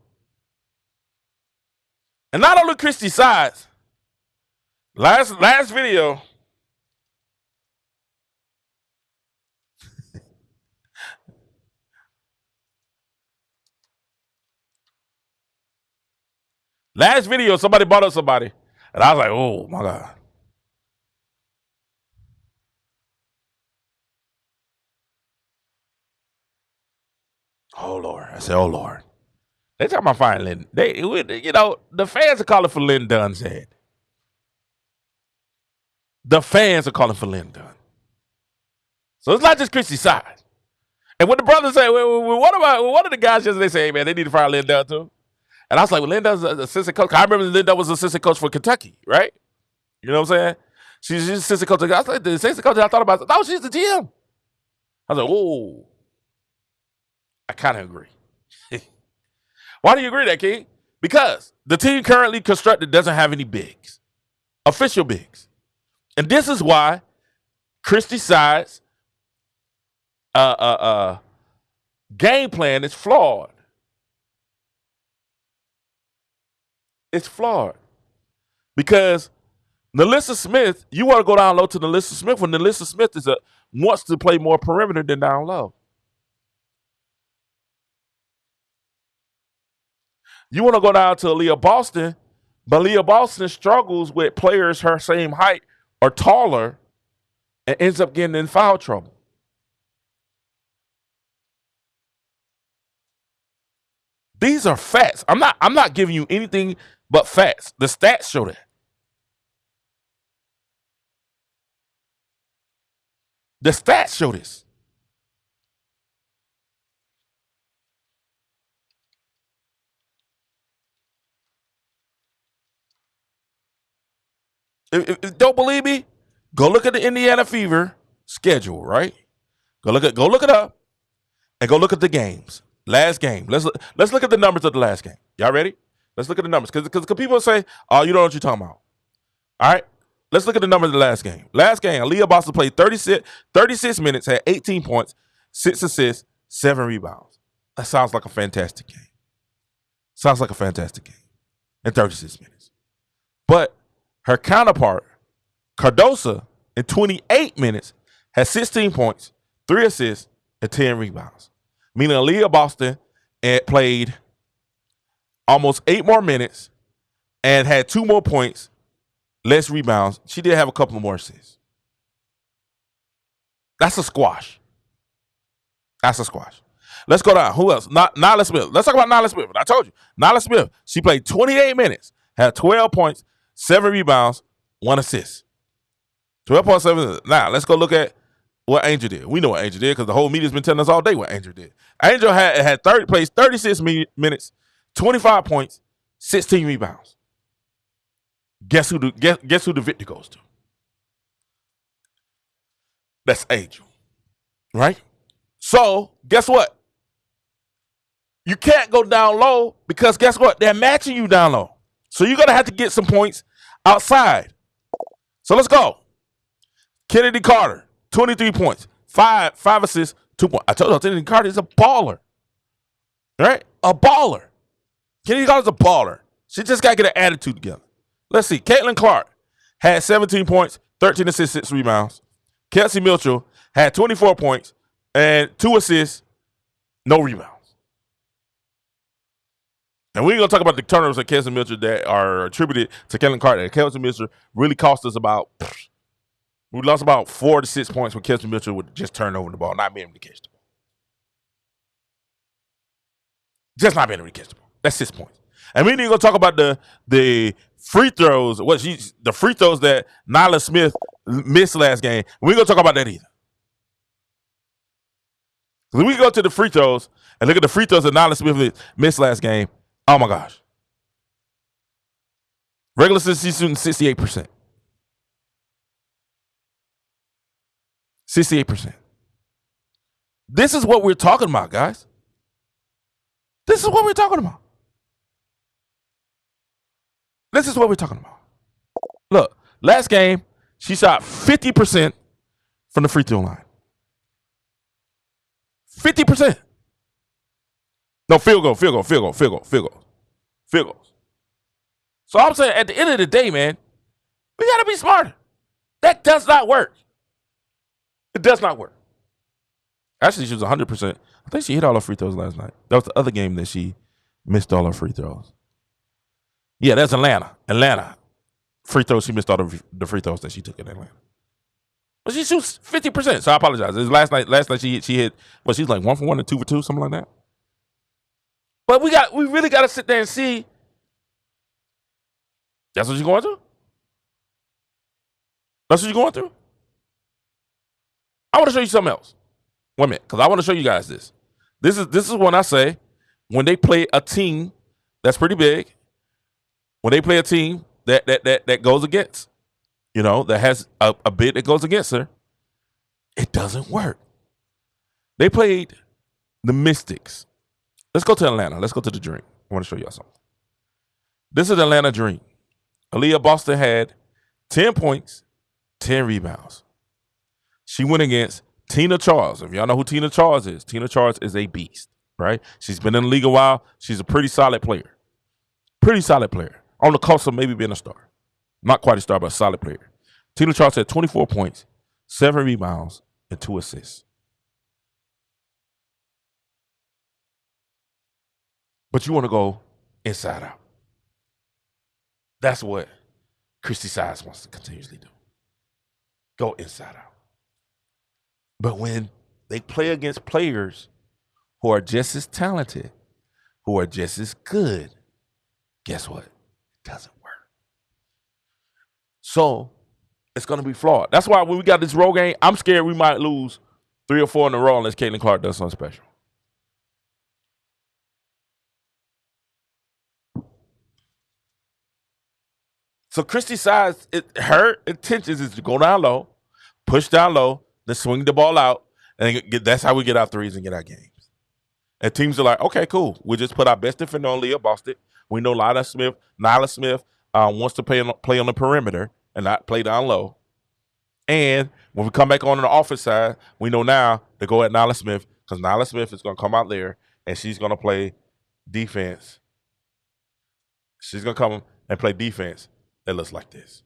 And not only Christy Sides. Last video. Last video, somebody brought up somebody. And I was like, oh, my God. Oh, Lord. I said, oh, Lord. They talking about firing Lynn. The fans are calling for Lynn Dunn's head. The fans are calling for Lynn Dunn. So it's not just Christy Side. And when the brothers say, one of the guys yesterday say, hey, man, they need to fire Lynn Dunn too. And I was like, well, Lynn Dunn's an assistant coach. I remember Lynn Dunn was assistant coach for Kentucky, right? You know what I'm saying? She's assistant coach. I was like, the assistant coach, I thought about it. No, she's the GM. I was like, oh, I kind of agree. Why do you agree that, King? Because the team currently constructed doesn't have any bigs, official bigs. And this is why Christy Sides' game plan is flawed. It's flawed. Because Nalissa Smith, you want to go down low to Nalissa Smith when Nalissa Smith wants to play more perimeter than down low. You want to go down to Aaliyah Boston, but Aaliyah Boston struggles with players her same height or taller and ends up getting in foul trouble. These are facts. I'm not giving you anything but facts. The stats show that. The stats show this. If you don't believe me, go look at the Indiana Fever schedule, right? Go look it up and go look at the games. Last game. Let's look at the numbers of the last game. Y'all ready? Let's look at the numbers. Because people say, oh, you don't know what you're talking about. All right? Let's look at the numbers of the last game. Last game, Aaliyah Boston played 36 minutes, had 18 points, 6 assists, 7 rebounds. That sounds like a fantastic game. Sounds like a fantastic game in 36 minutes. But her counterpart, Cardosa, in 28 minutes, had 16 points, 3 assists, and 10 rebounds. Meaning Aaliyah Boston played almost 8 more minutes and had 2 more points, less rebounds. She did have a couple more assists. That's a squash. That's a squash. Let's go down. Who else? Nyla Smith. Let's talk about Nyla Smith. I told you. Nyla Smith. She played 28 minutes, had 12 points, 7 rebounds, 1 assist. 12.7. Now, let's go look at what Angel did. We know what Angel did because the whole media's been telling us all day what Angel did. Angel plays 36 minutes, 25 points, 16 rebounds. Guess who the victory goes to? That's Angel. Right? So, guess what? You can't go down low because guess what? They're matching you down low. So you're going to have to get some points outside. So let's go. Kennedy Carter, 23 points, 5 assists, 2 points. I told you, Kennedy Carter is a baller. Right? A baller. Kennedy Carter's a baller. She just got to get her attitude together. Let's see. Caitlin Clark had 17 points, 13 assists, 6 rebounds. Kelsey Mitchell had 24 points and 2 assists, no rebounds. And we're going to talk about the turnovers of Kelsey Mitchell that are attributed to Caitlin Clark. And Kelsey Mitchell really cost us we lost about 4 to 6 points when Kelsey Mitchell would just turn over the ball, not being able to catch the ball. Just not being able to catch the ball. That's 6 points. And we ain't going to talk about the free throws, the free throws that Nyla Smith missed last game. We ain't going to talk about that either. Because we go to the free throws and look at the free throws that Nyla Smith missed last game. Oh, my gosh. Regular season shooting 68%. 68%. This is what we're talking about, guys. This is what we're talking about. This is what we're talking about. Look, last game, she shot 50% from the free throw line. 50%. No, field goal. So I'm saying at the end of the day, man, we got to be smarter. That does not work. It does not work. Actually, she was 100%. I think she hit all her free throws last night. That was the other game that she missed all her free throws. Yeah, that's Atlanta. Free throws, she missed all the free throws that she took in Atlanta. But she shoots 50%, so I apologize. It was last night she hit, she's like 1 for 1 or 2 for 2, something like that. But we really got to sit there and see. That's what you're going through? That's what you're going through? I want to show you something else. 1 minute, because I want to show you guys this. This is when I say when they play a team that's pretty big, when they play a team that goes against, that has a bid that goes against her, it doesn't work. They played the Mystics. Let's go to Atlanta. Let's go to the Dream. I want to show y'all something. This is the Atlanta Dream. Aaliyah Boston had 10 points, 10 rebounds. She went against Tina Charles. If y'all know who Tina Charles is a beast, right? She's been in the league a while. She's a pretty solid player. On the cusp of maybe being a star. Not quite a star, but a solid player. Tina Charles had 24 points, 7 rebounds, and 2 assists. But you want to go inside out. That's what Christy Sides wants to continuously do. Go inside out. But when they play against players who are just as talented, who are just as good, guess what? It doesn't work. So it's going to be flawed. That's why when we got this road game, I'm scared we might lose 3 or 4 in a row unless Caitlin Clark does something special. So Christy Sides, her intentions is to go down low, push down low, then swing the ball out, and that's how we get our threes and get our games. And teams are like, okay, cool. We just put our best defender on Leah Boston. We know Nyla Smith wants to play on the perimeter and not play down low. And when we come back on the offense side, we know now to go at Nyla Smith because Nyla Smith is going to come out there and she's going to play defense. She's going to come and play defense that looks like this.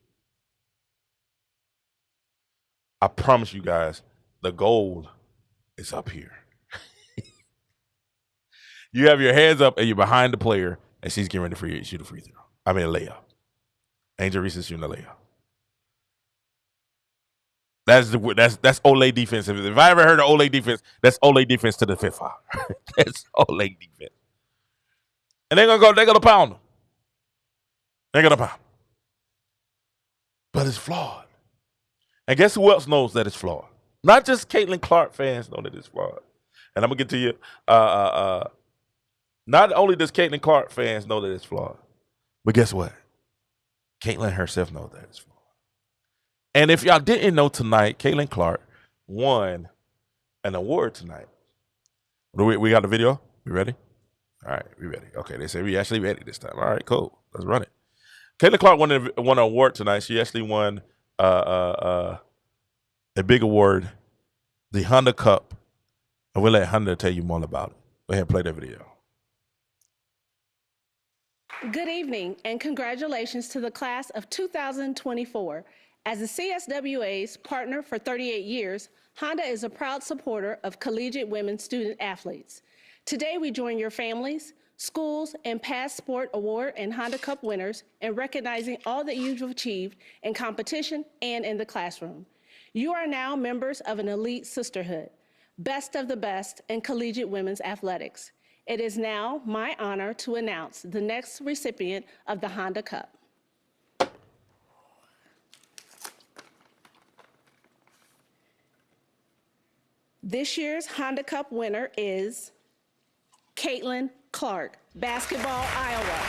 I promise you guys, the goal is up here. You have your hands up and you're behind the player and she's getting ready to shoot a free throw. I mean a layup. Angel Reese is shooting a layup. That's Olay defense. If I ever heard of Olay defense, that's Olay defense to the fifth foul. That's Olay defense. And they're gonna pound him. They're gonna pound him. But it's flawed. And guess who else knows that it's flawed? Not just Caitlin Clark fans know that it's flawed. And I'm gonna get to you. Not only does Caitlin Clark fans know that it's flawed, but guess what? Caitlin herself knows that it's flawed. And if y'all didn't know tonight, Caitlin Clark won an award tonight. We got the video? We ready? All right, we ready. Okay, they say we actually ready this time. All right, cool. Let's run it. Caitlin Clark won an award tonight. She actually won a big award, the Honda Cup. And we'll let Honda tell you more about it. Go ahead and play that video. Good evening and congratulations to the class of 2024. As the CSWA's partner for 38 years, Honda is a proud supporter of collegiate women student athletes. Today we join your families, schools, and past sport award and Honda Cup winners in recognizing all that you've achieved in competition and in the classroom. You are now members of an elite sisterhood, best of the best in collegiate women's athletics. It is now my honor to announce the next recipient of the Honda Cup. This year's Honda Cup winner is Caitlin Clark, basketball, Iowa.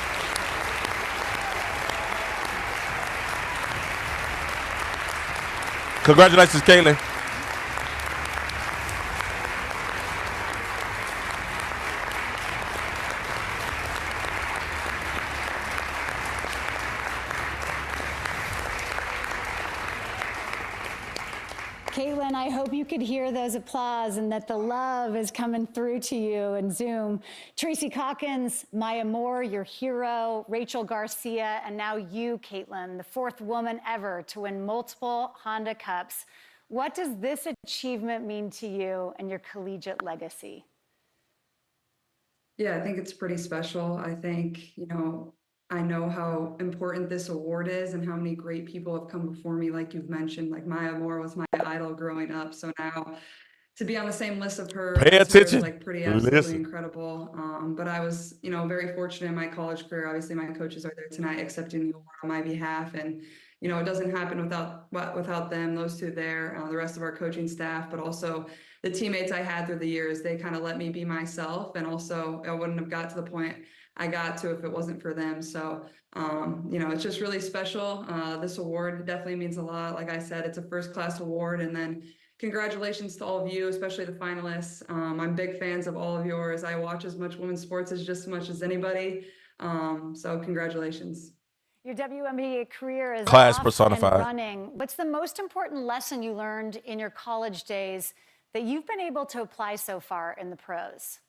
Congratulations, Caitlin. Caitlin, I hope you could hear those applause and that the love is coming through to you in Zoom. Tracy Calkins, Maya Moore, your hero, Rachel Garcia, and now you, Caitlin, the fourth woman ever to win multiple Honda Cups. What does this achievement mean to you and your collegiate legacy? Yeah, I think it's pretty special. I think, I know how important this award is and how many great people have come before me, like you've mentioned. Like Maya Moore was my idol growing up. So now to be on the same list of her, Pay attention. is like pretty absolutely incredible. But I was, very fortunate in my college career. Obviously, my coaches are there tonight accepting the award on my behalf, and it doesn't happen without them. Those two there, the rest of our coaching staff, but also the teammates I had through the years. They kind of let me be myself, and also I wouldn't have got to the point I got to if it wasn't for them. So, it's just really special. This award definitely means a lot. Like I said, it's a first-class award, and then congratulations to all of you, especially the finalists. I'm big fans of all of yours. I watch as much women's sports as just as much as anybody. So congratulations. Your WNBA career is class off personified. And running. What's the most important lesson you learned in your college days that you've been able to apply so far in the pros?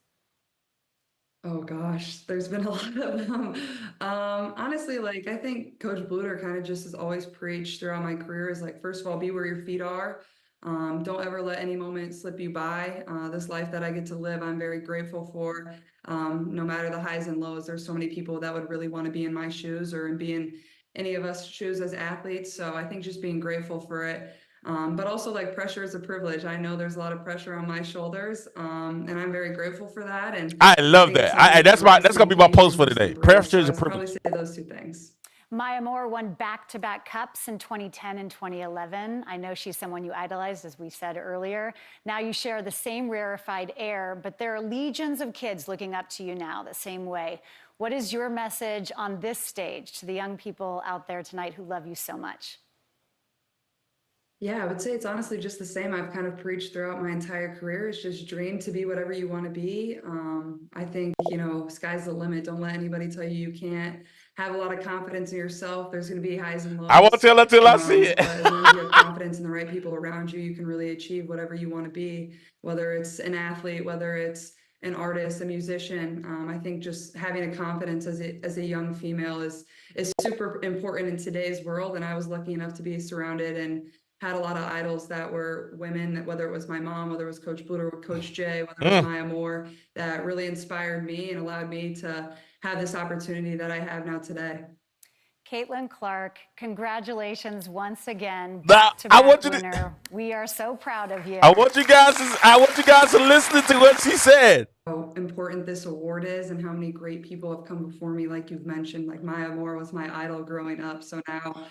Oh gosh, there's been a lot of them. Honestly, I think Coach Bluter kind of just has always preached throughout my career is first of all, be where your feet are. Don't ever let any moment slip you by. This life that I get to live, I'm very grateful for. No matter the highs and lows, there's so many people that would really want to be in my shoes or be in any of us shoes as athletes. So I think just being grateful for it. But also pressure is a privilege. I know there's a lot of pressure on my shoulders, and I'm very grateful for that. And I love that. That's gonna be my post for today. Pressure is a privilege. Probably say those two things. Maya Moore won back-to-back cups in 2010 and 2011. I know she's someone you idolized, as we said earlier. Now you share the same rarefied air, but there are legions of kids looking up to you now the same way. What is your message on this stage to the young people out there tonight who love you so much? Yeah, I would say it's honestly just the same. I've kind of preached throughout my entire career. It's just dream to be whatever you want to be. I think, sky's the limit. Don't let anybody tell you you can't. Have a lot of confidence in yourself. There's going to be highs and lows. I won't tell until I see it. But as long as you have confidence in the right people around you, you can really achieve whatever you want to be, whether it's an athlete, whether it's an artist, a musician. I think just having a confidence as a young female is super important in today's world. And I was lucky enough to be surrounded and had a lot of idols that were women, whether it was my mom, whether it was Coach Bluter or Coach Jay, whether it was Maya Moore, that really inspired me and allowed me to have this opportunity that I have now today. Caitlin Clark, congratulations once again, Now, back-to-back winner. We are so proud of you. I want you guys to listen to what she said. How important this award is and how many great people have come before me, like you've mentioned. Like Maya Moore was my idol growing up, so now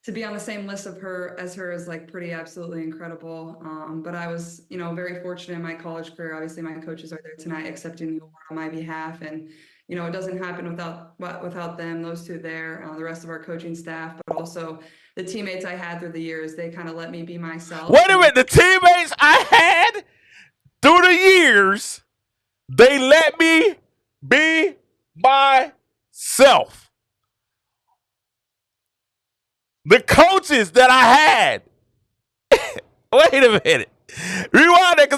to be on the same list of her is like pretty absolutely incredible. But I was, very fortunate in my college career. Obviously, my coaches are there tonight accepting the award on my behalf, and it doesn't happen without them. Those two there, the rest of our coaching staff, but also the teammates I had through the years. They kind of let me be myself. Wait a minute, the teammates I had through the years, they let me be myself. The coaches that I had. Wait a minute. Rewind that,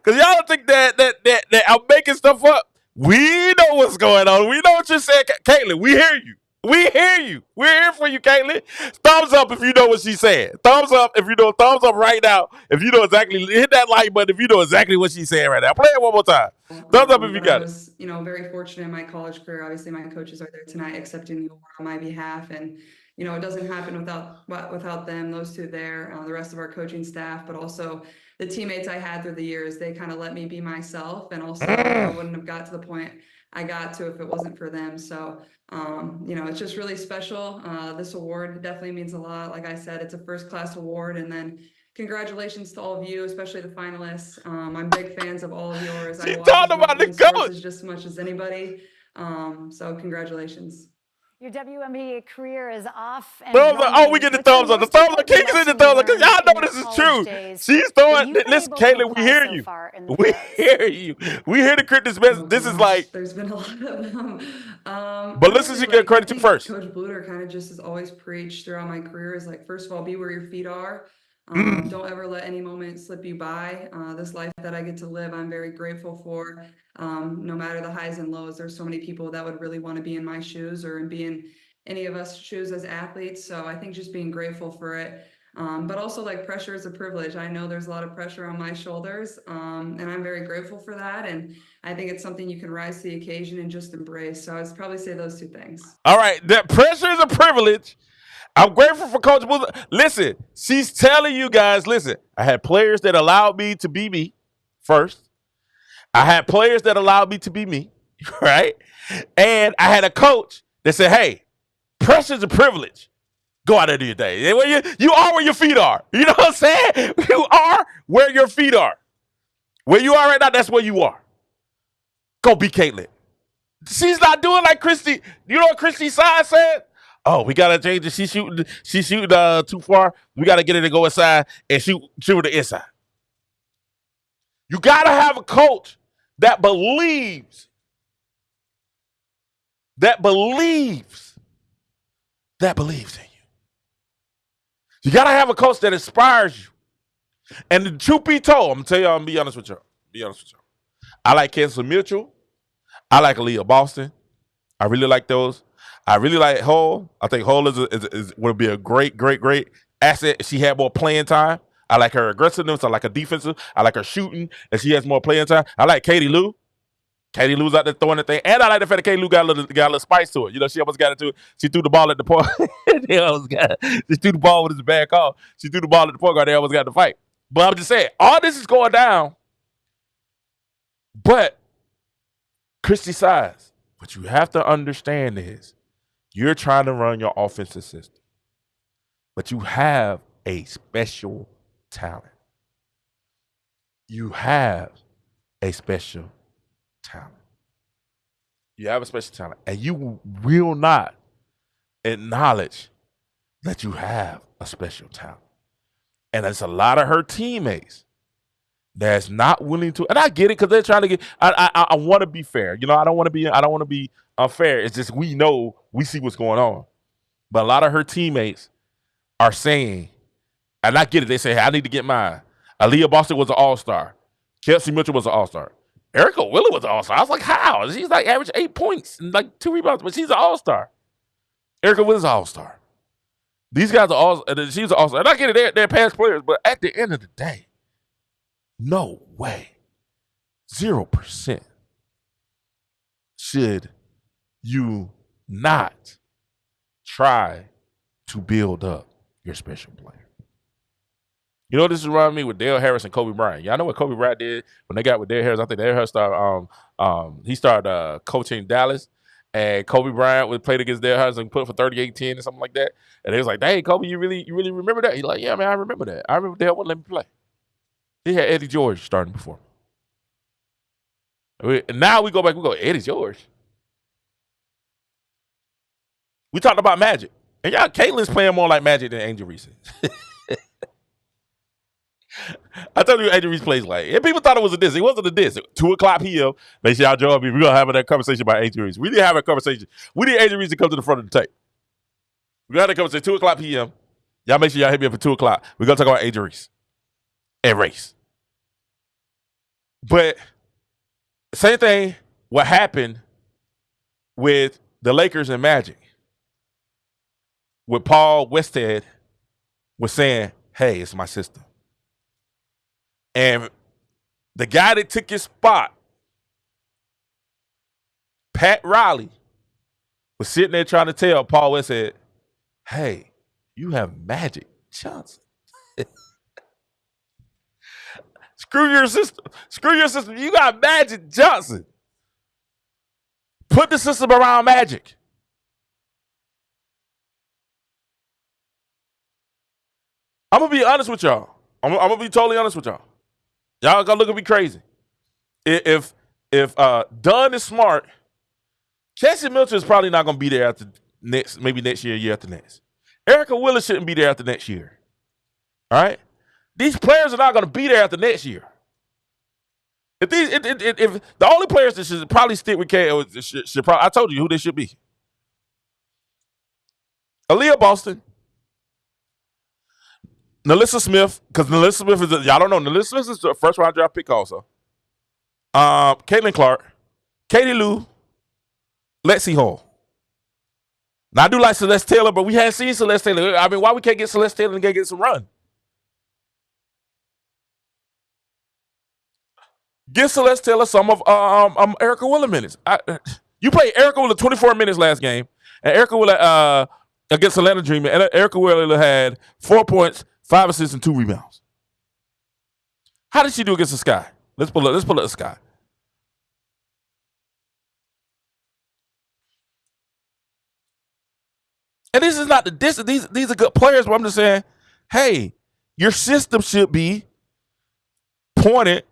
cause y'all think that I'm making stuff up. We know what's going on. We know what you're saying, Caitlin. We hear you. We hear you. We're here for you, Caitlin. Thumbs up if you know what she's saying. Thumbs up if you know. Thumbs up right now if you know exactly. Hit that like button if you know exactly what she's saying right now. Play it one more time. Thumbs up if you got it. I was, very fortunate in my college career. Obviously, my coaches are there tonight accepting the award on my behalf, and it doesn't happen without them. Those two there, the rest of our coaching staff, but also the teammates I had through the years. They kind of let me be myself, and also I wouldn't have got to the point I got to if it wasn't for them. So, it's just really special. This award definitely means a lot. Like I said, it's a first-class award, and then congratulations to all of you, especially the finalists. I'm big fans of all of yours. She talked about the coach just as much as anybody. So congratulations. Your WNBA career is off. And we get the thumbs up. The thumbs up. Keep getting the thumbs up because y'all know this is true. She's throwing. Listen, Caitlin, we hear you. We hear you. We hear the Cryptic message. This is like. There's been a lot of them. But listen, she get credit to first. Coach Bluter kind of just has always preached throughout my career is like, first of all, be where your feet are. Don't ever let any moment slip you by. This life that I get to live, I'm very grateful for. No matter the highs and lows, there's so many people that would really want to be in my shoes or be in any of us shoes as athletes. So I think just being grateful for it. But also like pressure is a privilege. I know there's a lot of pressure on my shoulders, and I'm very grateful for that. And I think it's something you can rise to the occasion and just embrace. So I'd probably say those two things. All right. That pressure is a privilege. I'm grateful for Coach Boozer. Listen, she's telling you guys, listen, I had players that allowed me to be me first. I had players that allowed me to be me, right? And I had a coach that said, hey, pressure's a privilege. Go out there and do your thing. You are where your feet are. You know what I'm saying? You are where your feet are. Where you are right now, that's where you are. Go be Caitlin. She's not doing like Christy. You know what Christy Sides said? Oh, we gotta change it. She's shooting too far. We gotta get her to go inside and shoot the inside. You gotta have a coach that believes in you. You gotta have a coach that inspires you. And the truth be told, I'm gonna tell y'all, I'm gonna be honest with y'all. I like Kensley Mitchell. I like Aaliyah Boston. I really like those. I really like Hull. I think Hull would be a great asset if she had more playing time. I like her aggressiveness. I like her defensive. I like her shooting, and she has more playing time. I like Katie Lou. Katie Lou's out there throwing the thing. And I like the fact that Katie Lou got a little spice to it. You know, she almost got it to it. She threw the ball at the point. She threw the ball with his bad call. She threw the ball at the point guard. They almost got the fight. But I'm just saying, all this is going down. But Christy Sides, what you have to understand is you're trying to run your offensive system. But you have a special talent. You have a special talent. You have a special talent. And you will not acknowledge that you have a special talent. And there's a lot of her teammates that's not willing to, and I get it because they're trying to get. I want to be fair, you know. I don't want to be unfair. It's just we see what's going on, but a lot of her teammates are saying, and I get it. They say, hey, I need to get mine. Aaliyah Boston was an all-star. Chelsea Mitchell was an all-star. Erica Wheeler was an all-star. I was like, how? She's like average 8 points and like 2 rebounds, but she's an all-star. Erica Wheeler's an all-star. These guys are all. She's an all-star, and I get it. They're past players, but at the end of the day. No way. 0% should you not try to build up your special player. You know, this reminds me with Dale Harris and Kobe Bryant. Y'all know what Kobe Bryant did when they got with Dale Harris? I think Dale Harris started coaching Dallas, and Kobe Bryant would play against Dale Harris and put for 38-10 or something like that. And they was like, "Hey, Kobe, you really remember that?" He's like, "Yeah, man, I remember that. I remember Dale wouldn't let me play. He had Eddie George starting before me." And now we go back, we go, Eddie George. We talked about Magic. And y'all, Caitlin's playing more like Magic than Angel Reese. I told you Angel Reese plays like. And people thought it was a diss. It wasn't a diss. 2:00 p.m. Make sure y'all join me. We're going to have that conversation about Angel Reese. We didn't have a conversation. We need Angel Reese to come to the front of the tape. We're going to have that conversation 2:00 p.m. Y'all make sure y'all hit me up at 2:00. We're going to talk about Angel Reese and race. But same thing what happened with the Lakers and Magic. With Paul Westhead was saying, "Hey, it's my system." And the guy that took his spot, Pat Riley, was sitting there trying to tell Paul Westhead, "Hey, you have Magic Johnson." Screw your system. Screw your system. You got Magic Johnson. Put the system around Magic. I'm going to be honest with y'all. I'm going to be totally honest with y'all. Y'all going to look at me crazy. If Dunn is smart, Cassie Milton is probably not going to be there after next year after next. Erica Willis shouldn't be there after next year. All right? These players are not going to be there after next year. If the only players that should probably stick with K, I told you who they should be. Aaliyah Boston. Nalissa Smith, because Nalissa Smith y'all don't know, Nalissa Smith is the first round draft pick also. Caitlin Clark, Katie Lou, Lexi Hall. Now, I do like Celeste Taylor, but we haven't seen Celeste Taylor. I mean, why we can't get Celeste Taylor and get some run? Give Celeste Taylor some of Erica Wheeler minutes. You played Erica Wheeler 24 minutes last game, and Erica Wheeler against Atlanta Dream, and Erica Wheeler had 4 points, 5 assists, and 2 rebounds. How did she do against the Sky? Let's pull up the Sky. And this is not the distance. These are good players, but I'm just saying, hey, your system should be pointed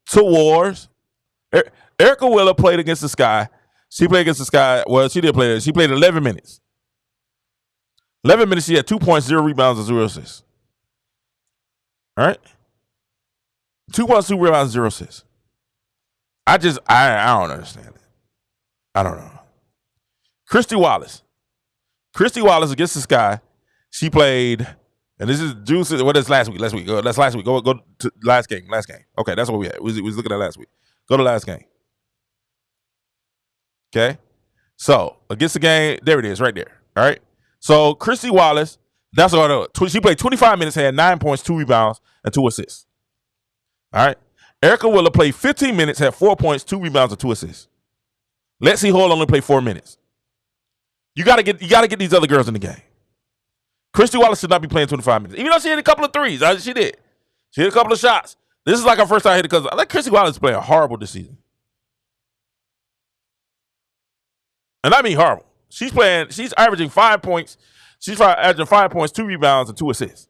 towards. Erica Wheeler played against the Sky. She played against the Sky. Well, she did play. She played 11 minutes. 11 minutes, she had 2 points, 0 rebounds, and 0 assists. All right? 2 points, 2 rebounds, 0 assists. I don't understand it. I don't know. Christy Wallace against the Sky. She played, and this is Juice. What is last week? That's last week. Go to last game. Okay, that's what we had. We was looking at last week. Go to last game. Okay? So, against the game, there it is, right there. All right? So, Christy Wallace, that's what I know. She played 25 minutes, had 9 points, 2 rebounds, and 2 assists. All right? Erica Wheeler played 15 minutes, had 4 points, 2 rebounds, and 2 assists. Lexi Hall only played 4 minutes. You gotta get these other girls in the game. Christy Wallace should not be playing 25 minutes. Even though she hit a couple of threes. She did. She hit a couple of shots. This is like her first time hitting because I think Christy Wallace is playing horrible this season. And I mean horrible. She's averaging 5 points. She's averaging 5 points, 2 rebounds, and 2 assists.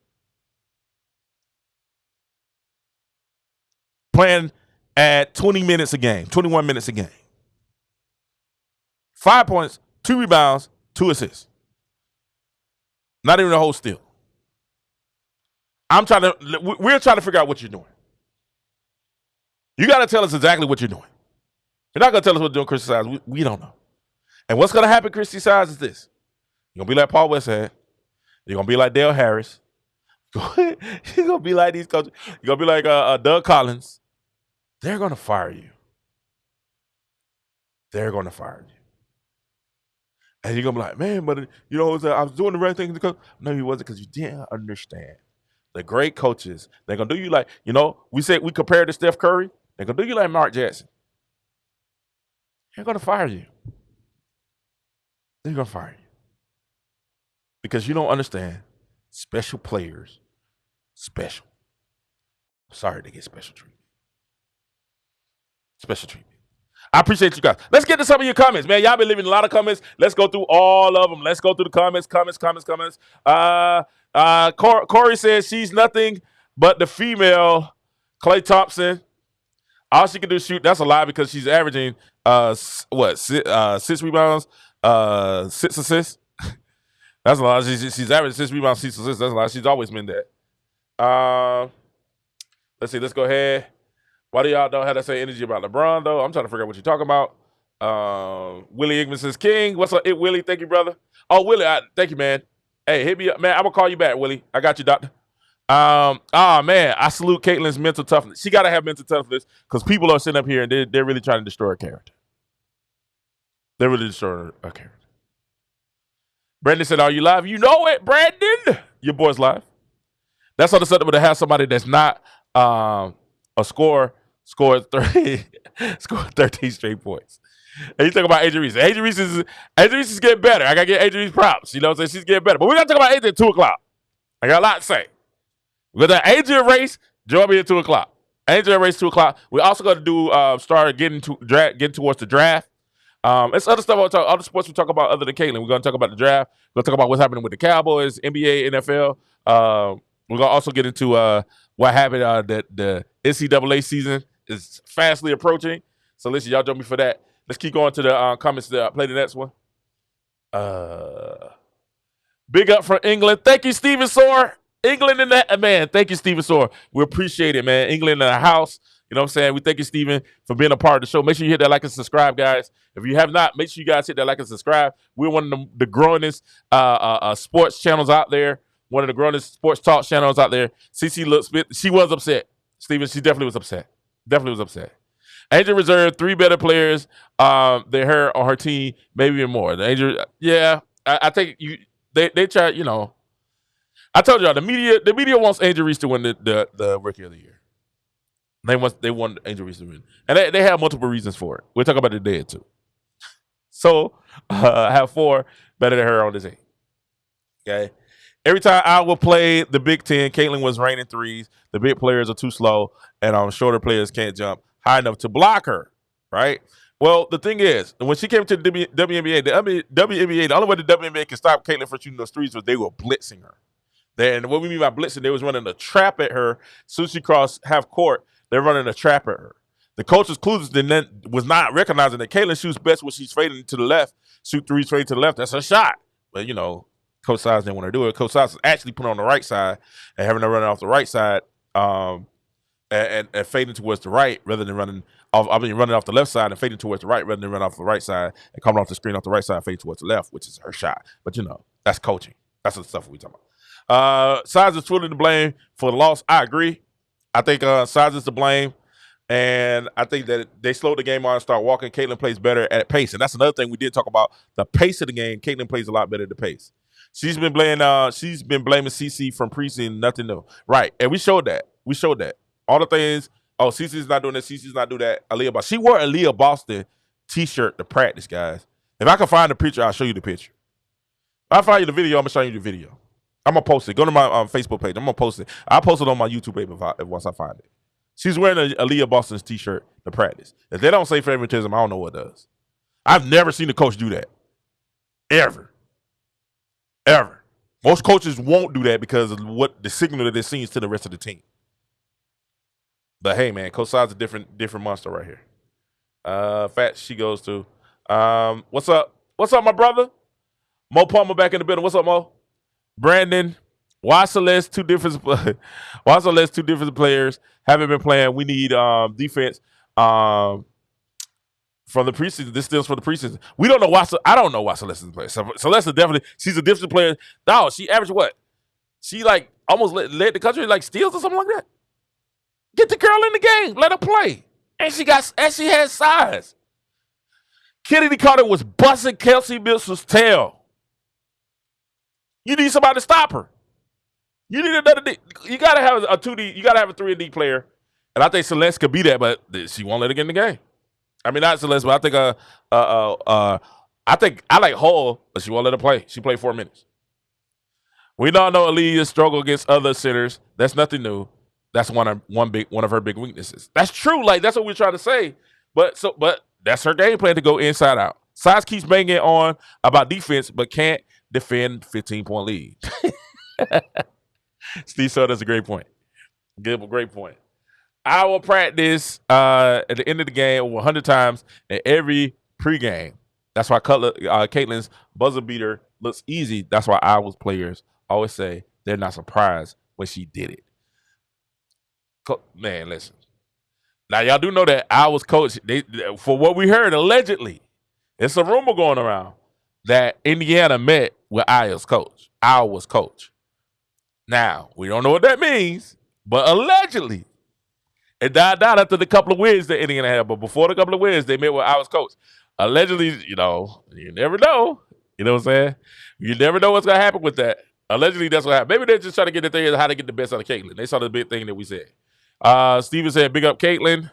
Playing at 20 minutes a game, 21 minutes a game. 5 points, 2 rebounds, 2 assists. Not even a whole steal. We're trying to figure out what you're doing. You got to tell us exactly what you're doing. You're not going to tell us what you're doing, Christy Sides. We don't know. And what's going to happen, Christy Sides, is this. You're going to be like Paul Westhead. You're going to be like Dale Harris. You're going to be like these coaches. You're going to be like Doug Collins. They're going to fire you. They're going to fire you. And you're going to be like, man, but I was doing the right thing. No, you wasn't, because you didn't understand. The great coaches, they're going to do you like, we said we compared to Steph Curry. They're going to do you like Mark Jackson. They're going to fire you. They're going to fire you. because you don't understand. Special players, special. Sorry to get special treatment. Special treatment. I appreciate you guys. Let's get to some of your comments, man. Y'all been leaving a lot of comments. Let's go through all of them. Let's go through the comments. Corey says she's nothing but the female Klay Thompson. All she can do is shoot. That's a lie because she's averaging 6 rebounds, 6 assists. That's a lot. She's averaging 6 rebounds, 6 assists. That's a lot. She's always been that. Let's see. Let's go ahead. Why do y'all don't have to say energy about LeBron, though? I'm trying to figure out what you're talking about. Willie Igman says, King, what's up, Willie? Thank you, brother. Oh, Willie, thank you, man. Hey, hit me up, man. I'm going to call you back, Willie. I got you, doctor. Man, I salute Caitlin's mental toughness. She got to have mental toughness because people are sitting up here and they're really trying to destroy her character. They're really destroying her character. Brandon said, are you live? You know it, Brandon. Your boy's live. That's unacceptable to have somebody that's not a scorer score 13 straight points. And you talk about Adrian Reese. Adrian Reese is getting better. I got to get Adrian Reese props. You know what I'm saying? She's getting better. But we're going to talk about Adrian at 2 o'clock. I got a lot to say. We got the Adrian race. Join me at 2 o'clock. Adrian race 2 o'clock. We also got to do start getting towards the draft. It's other stuff. Other sports we talk about other than Caitlin. We're going to talk about the draft. We're going to talk about what's happening with the Cowboys, NBA, NFL. We're going to also get into what happened. The NCAA season is fastly approaching. So listen, y'all join me for that. Let's keep going to the comments to play the next one. Big up from England. Thank you, Stephen Soar. England in that, man. Thank you, Stephen Soar. We appreciate it, man. England in the house. You know what I'm saying? We thank you, Stephen, for being a part of the show. Make sure you hit that like and subscribe, guys. If you have not, make sure you guys hit that like and subscribe. We're one of the growingest sports channels out there. One of the growingest sports talk channels out there. CC looks, she was upset. Stephen, she definitely was upset. Definitely was upset. Angel reserved 3 better players than her on her team, maybe even more. The Angel, yeah, I think they try, you know. I told y'all the media wants Angel Reese to win the Rookie of the Year. They want Angel Reese to win, and they have multiple reasons for it. We'll talk about it today or two. So I have 4 better than her on this team. Okay. Every time I will play the Big Ten, Caitlin was raining threes. The big players are too slow, and shorter players can't jump high enough to block her, right? Well, the thing is, when she came to the WNBA, the only way the WNBA can stop Caitlin from shooting those threes was they were blitzing her. And what we mean by blitzing, they was running a trap at her. As soon as she crossed half court, they're running a trap at her. The coach's clues then was not recognizing that Caitlin shoots best when she's fading to the left, shoot threes fading to the left. That's her shot. But, you know, Coach Size didn't want to do it. Coach Size actually put her on the right side and having her running off the right side and fading towards the right rather than running off the left side and fading towards the right rather than running off the right side and coming off the screen off the right side and fading towards the left, which is her shot. But, you know, that's coaching. That's the stuff we're talking about. Size is fully to blame for the loss. I agree. I think Size is to blame. And I think that they slowed the game on and start walking. Caitlin plays better at pace. And that's another thing we did talk about. The pace of the game. Caitlin plays a lot better at the pace. She's been blaming CC from preseason, nothing new. Right. And we showed that. All the things, CC's not doing this, CC's not doing that. Aaliyah Boston. She wore a Aaliyah Boston t-shirt to practice, guys. If I can find the picture, I'll show you the picture. If I find you the video, I'm going to show you the video. I'm going to post it. Go to my Facebook page. I'm going to post it. I'll post it on my YouTube page once I find it. She's wearing a Aaliyah Boston's t-shirt to practice. If they don't say favoritism, I don't know what does. I've never seen a coach do that. Ever. Most coaches won't do that because of what the signal that it sends to the rest of the team. But hey, man, Coach Side's a different monster right here. Fat she goes to. What's up? What's up, my brother? Mo Palmer back in the building. What's up, Mo? Brandon. Why Celeste two different players haven't been playing? We need defense from the preseason. This steals for the preseason. We don't know why. I don't know why Celeste is playing. Celeste is definitely, she's a different player. No, she averaged what? She like almost led the country like steals or something like that. Get the girl in the game. Let her play. And she has size. Kennedy Carter was busting Kelsey Mitchell's tail. You need somebody to stop her. You need another D. You gotta have a 2D. You gotta have a 3D player, and I think Celeste could be that, but she won't let her get in the game. I mean, not Celeste, but I think I like Hull, but she won't let her play. She played 4 minutes. We all know Aaliyah struggled against other centers. That's nothing new. That's one of her big weaknesses. That's true. Like that's what we're trying to say. But that's her game plan to go inside out. Size keeps banging on about defense, but can't defend 15-point lead. Steve said that's a great point. Great point. I will practice at the end of the game over 100 times in every pregame. That's why Caitlin's buzzer beater looks easy. That's why Iowa's players always say they're not surprised when she did it. Man, listen. Now, y'all do know that Iowa's coach, for what we heard, allegedly, it's a rumor going around that Indiana met with Iowa's coach. Now, we don't know what that means, but allegedly, it died down after the couple of wins that Indiana had. But before the couple of wins, they met with Iowa's coach. Allegedly, you never know. You know what I'm saying? You never know what's going to happen with that. Allegedly, that's what happened. Maybe they're just trying to get the thing of how to get the best out of Caitlin. They saw the big thing that we said. Steven said, big up Caitlin.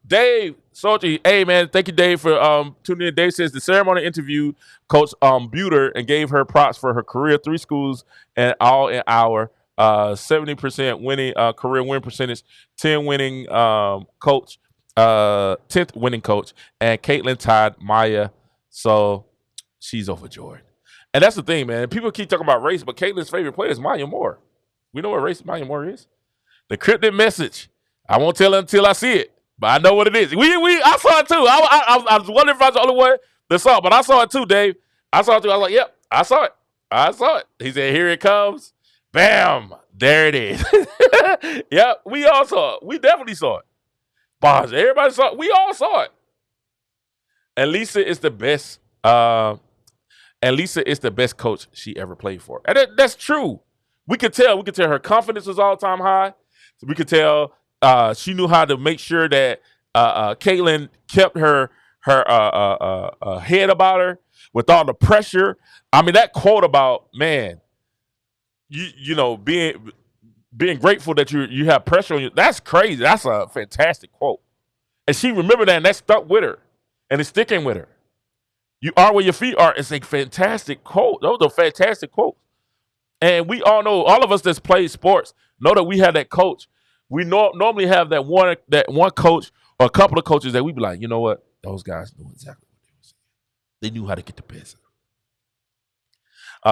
Dave Salty, hey man, thank you, Dave, for tuning in. Dave says the ceremony interviewed Coach Buter and gave her props for her career, 3 schools and all in our 70% winning career win percentage, 10 winning coach, 10th winning coach, and Caitlin tied Maya, so she's overjoyed. And that's the thing, man. People keep talking about race, but Caitlin's favorite player is Maya Moore. We know what race Maya Moore is. The cryptic message. I won't tell her until I see it, but I know what it is. I saw it too. I was wondering if I was the only one that saw it, but I saw it too, Dave. I saw it too. I was like, yep, I saw it. He said, here it comes. Bam. There it is. Yep, we all saw it. We definitely saw it. Boss, everybody saw it. We all saw it. And Lisa is the best. And Lisa is the best coach she ever played for. And that's true. We could tell. Her confidence was all-time high. We could tell she knew how to make sure that Caitlin kept her head about her with all the pressure. I mean, that quote about, man, being grateful that you have pressure on you, that's crazy. That's a fantastic quote. And she remembered that, and that stuck with her. And it's sticking with her. You are where your feet are. It's a fantastic quote. Those are fantastic quotes. And we all know, all of us that's played sports know that we have that coach. We normally have that one coach or a couple of coaches that we be like, you know what? Those guys knew exactly what they were saying. They knew how to get the best.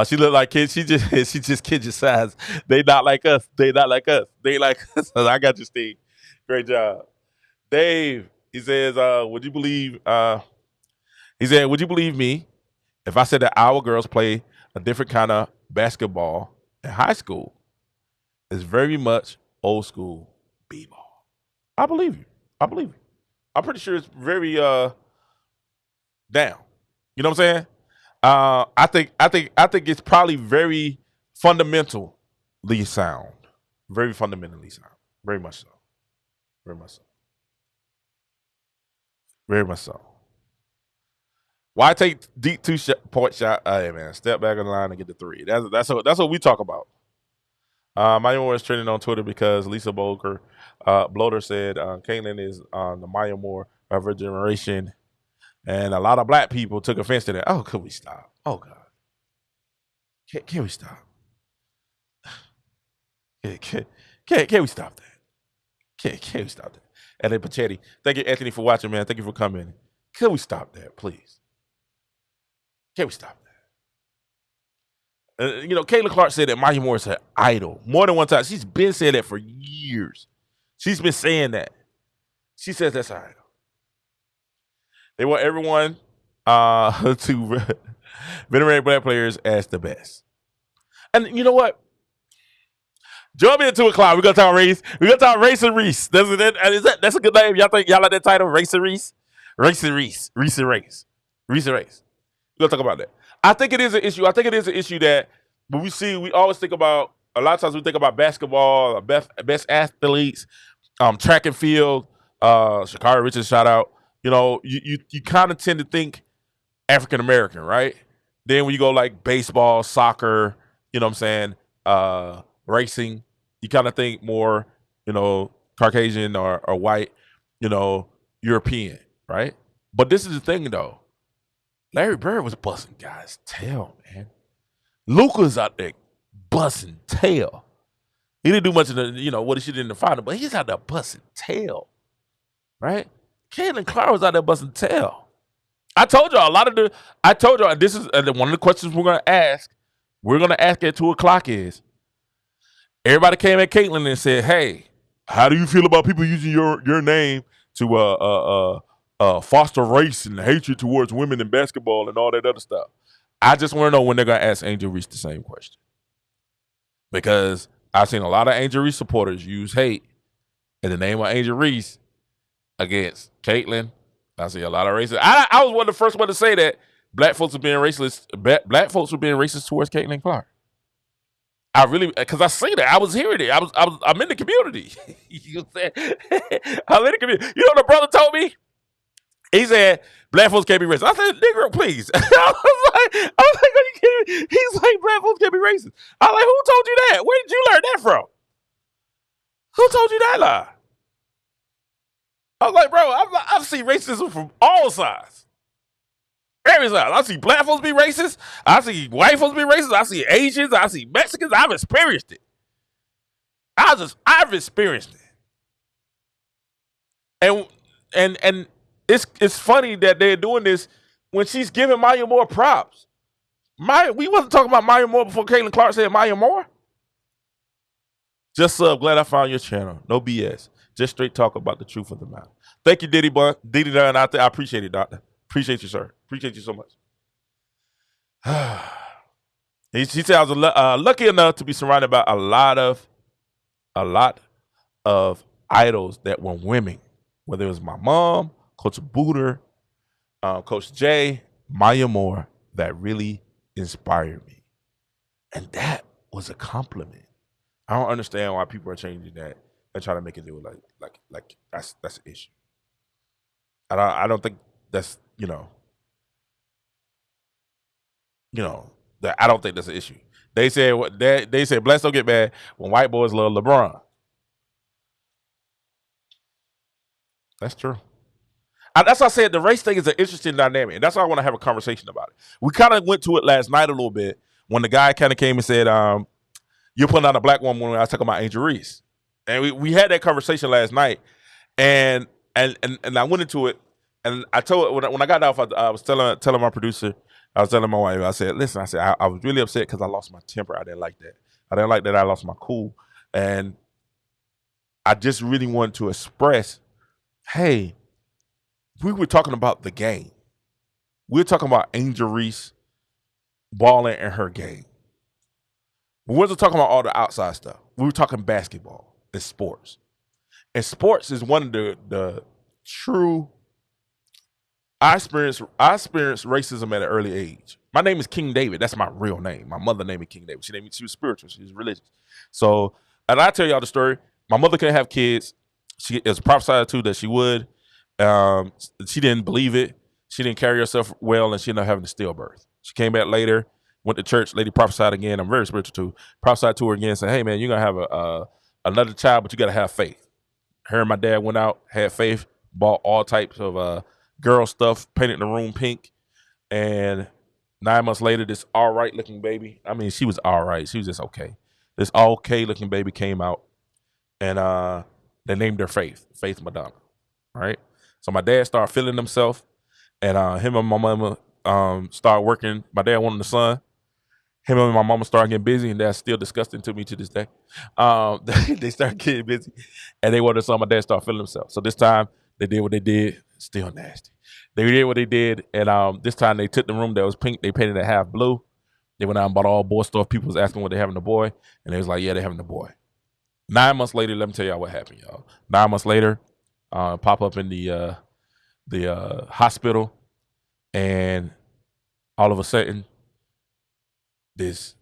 She looked like kids. She just kid your size. They not like us. They like us. I got you, Steve. Great job. Dave, he says, would you believe me if I said that our girls play a different kind of basketball in high school? It's very much old school b-ball. I believe you. I'm pretty sure it's very down. You know what I'm saying? I think it's probably very fundamentally sound. Very fundamentally sound. Very much so. Very much so. Very much so. Why take deep 2-point shot? Hey man, step back on the line and get the 3. That's what we talk about. Maya Moore is trending on Twitter because Lisa Bloater said Caitlin is the Maya Moore of her generation, and a lot of black people took offense to that. Oh, could we stop? Oh God, can we stop? Can we stop that? Can we stop that? And then Pachetti, thank you, Anthony, for watching, man. Thank you for coming. Can we stop that, please? Can we stop that? Caitlin Clark said that Maya Moore is her idol more than one time. She's been saying that for years. She's been saying that. She says that's her idol. They want everyone to venerate black players as the best. And you know what? Join me at 2 o'clock. We're going to talk race. We're going to talk Race and Reese. That's a good name. Y'all think y'all like that title? Race and Reese? Race and Reese. Reese and Race. Reese and Race. We're going to talk about that. I think it is an issue. I think it is an issue that when we always think about, a lot of times we think about basketball, best athletes, track and field, Sha'Carri Richards, shout out. You kind of tend to think African American, right? Then when you go like baseball, soccer, you know what I'm saying, racing, you kind of think more, Caucasian or white, European, right? But this is the thing, though. Larry Bird was busting guys' tail, man. Luka's out there busting tail. He didn't do much of the, what he did in the final, but he's out there busting tail, right? Caitlin Clark was out there busting tail. I told y'all and this is one of the questions we're going to ask. We're going to ask at 2:00 is, everybody came at Caitlin and said, hey, how do you feel about people using your name to foster race and hatred towards women in basketball and all that other stuff? I just want to know when they're going to ask Angel Reese the same question. Because I've seen a lot of Angel Reese supporters use hate in the name of Angel Reese against Caitlin. I see a lot of racists. I was one of the first one to say that black folks were being racist. Black folks were being racist towards Caitlin Clark. I really, because I see that. I was hearing it. I'm in the community. You know what I'm saying? I'm in the community. You know what the brother told me? He said, black folks can't be racist. I said, Negro, please. I was like, are you kidding me? He's like, black folks can't be racist. I was like, who told you that? Where did you learn that from? Who told you that lie? I was like, bro, I've seen racism from all sides. Every side. I see black folks be racist. I see white folks be racist. I see Asians. I see Mexicans. I've experienced it. I've experienced it. And it's funny that they're doing this when she's giving Maya Moore props. We wasn't talking about Maya Moore before Caitlin Clark said Maya Moore. Just glad I found your channel. No BS. Just straight talk about the truth of the matter. Thank you, Diddy Bun. Diddy Dunn out there. I appreciate it, Doctor. Appreciate you, sir. Appreciate you so much. He said I was lucky enough to be surrounded by a lot of idols that were women. Whether it was my mom, Coach Booter, Coach Jay, Maya Moore, that really inspired me. And that was a compliment. I don't understand why people are changing that and trying to make it do like that's an issue. I don't think that's that I don't think that's an issue. They said blacks don't get mad when white boys love LeBron. That's true. That's why I said the race thing is an interesting dynamic, and that's why I want to have a conversation about it. We kind of went to it last night a little bit when the guy kind of came and said, "You're putting on a black woman." When I was talking about Angel Reese, and we had that conversation last night, and I went into it, and I told when I got off, I was telling my producer, I was telling my wife, I said, "Listen," I said, I was really upset because I lost my temper. I didn't like that. I didn't like that I lost my cool, and I just really wanted to express, hey. We were talking about the game. We were talking about Angel Reese balling in her game. We wasn't talking about all the outside stuff. We were talking basketball and sports. And sports is one of the true. I experienced racism at an early age. My name is King David. That's my real name. My mother named me King David. She was spiritual. She was religious. So, and I tell y'all the story. My mother couldn't have kids. It was prophesied to that she would. She didn't believe it. She didn't carry herself well, and she ended up having a stillbirth. She came back later, went to church. Lady prophesied again. I'm very spiritual too. Prophesied to her again, said, "Hey man, you're gonna have another child, but you gotta have faith." Her and my dad went out, had faith, bought all types of girl stuff, painted the room pink, and 9 months later, this all right looking baby. I mean, she was all right. She was just okay. This okay looking baby came out, and they named her Faith Madonna. Right. So my dad started feeling himself, and him and my mama started working. My dad wanted a son. Him and my mama started getting busy, and that's still disgusting to me to this day. They started getting busy, and they wanted a son. My dad started feeling himself. So this time, they did what they did. Still nasty. They did what they did, and this time they took the room that was pink. They painted it half blue. They went out and bought all boy stuff. People was asking what they having a boy, and they was like, yeah, they having a boy. 9 months later, let me tell y'all what happened, y'all. 9 months later, pop up in the hospital, and all of a sudden, this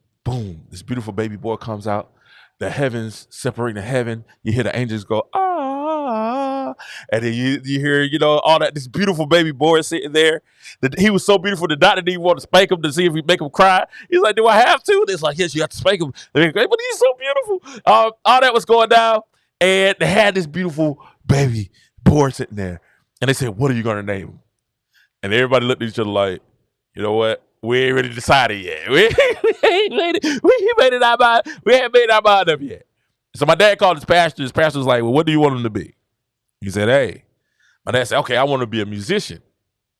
beautiful baby boy comes out. The heavens separating the heaven. You hear the angels go, ah, and then you hear, all that, this beautiful baby boy sitting there. He was so beautiful, the doctor didn't even want to spank him to see if he'd make him cry. He's like, do I have to? It's like, yes, you have to spank him. But he's so beautiful. All that was going down, and they had this beautiful baby boy sitting there. And they said, what are you going to name him? And everybody looked at each other like, you know what? We ain't really decided yet. We ain't made our mind. We haven't made our mind up yet. So my dad called his pastor. His pastor was like, well, what do you want him to be? He said, hey. My dad said, okay, I want to be a musician.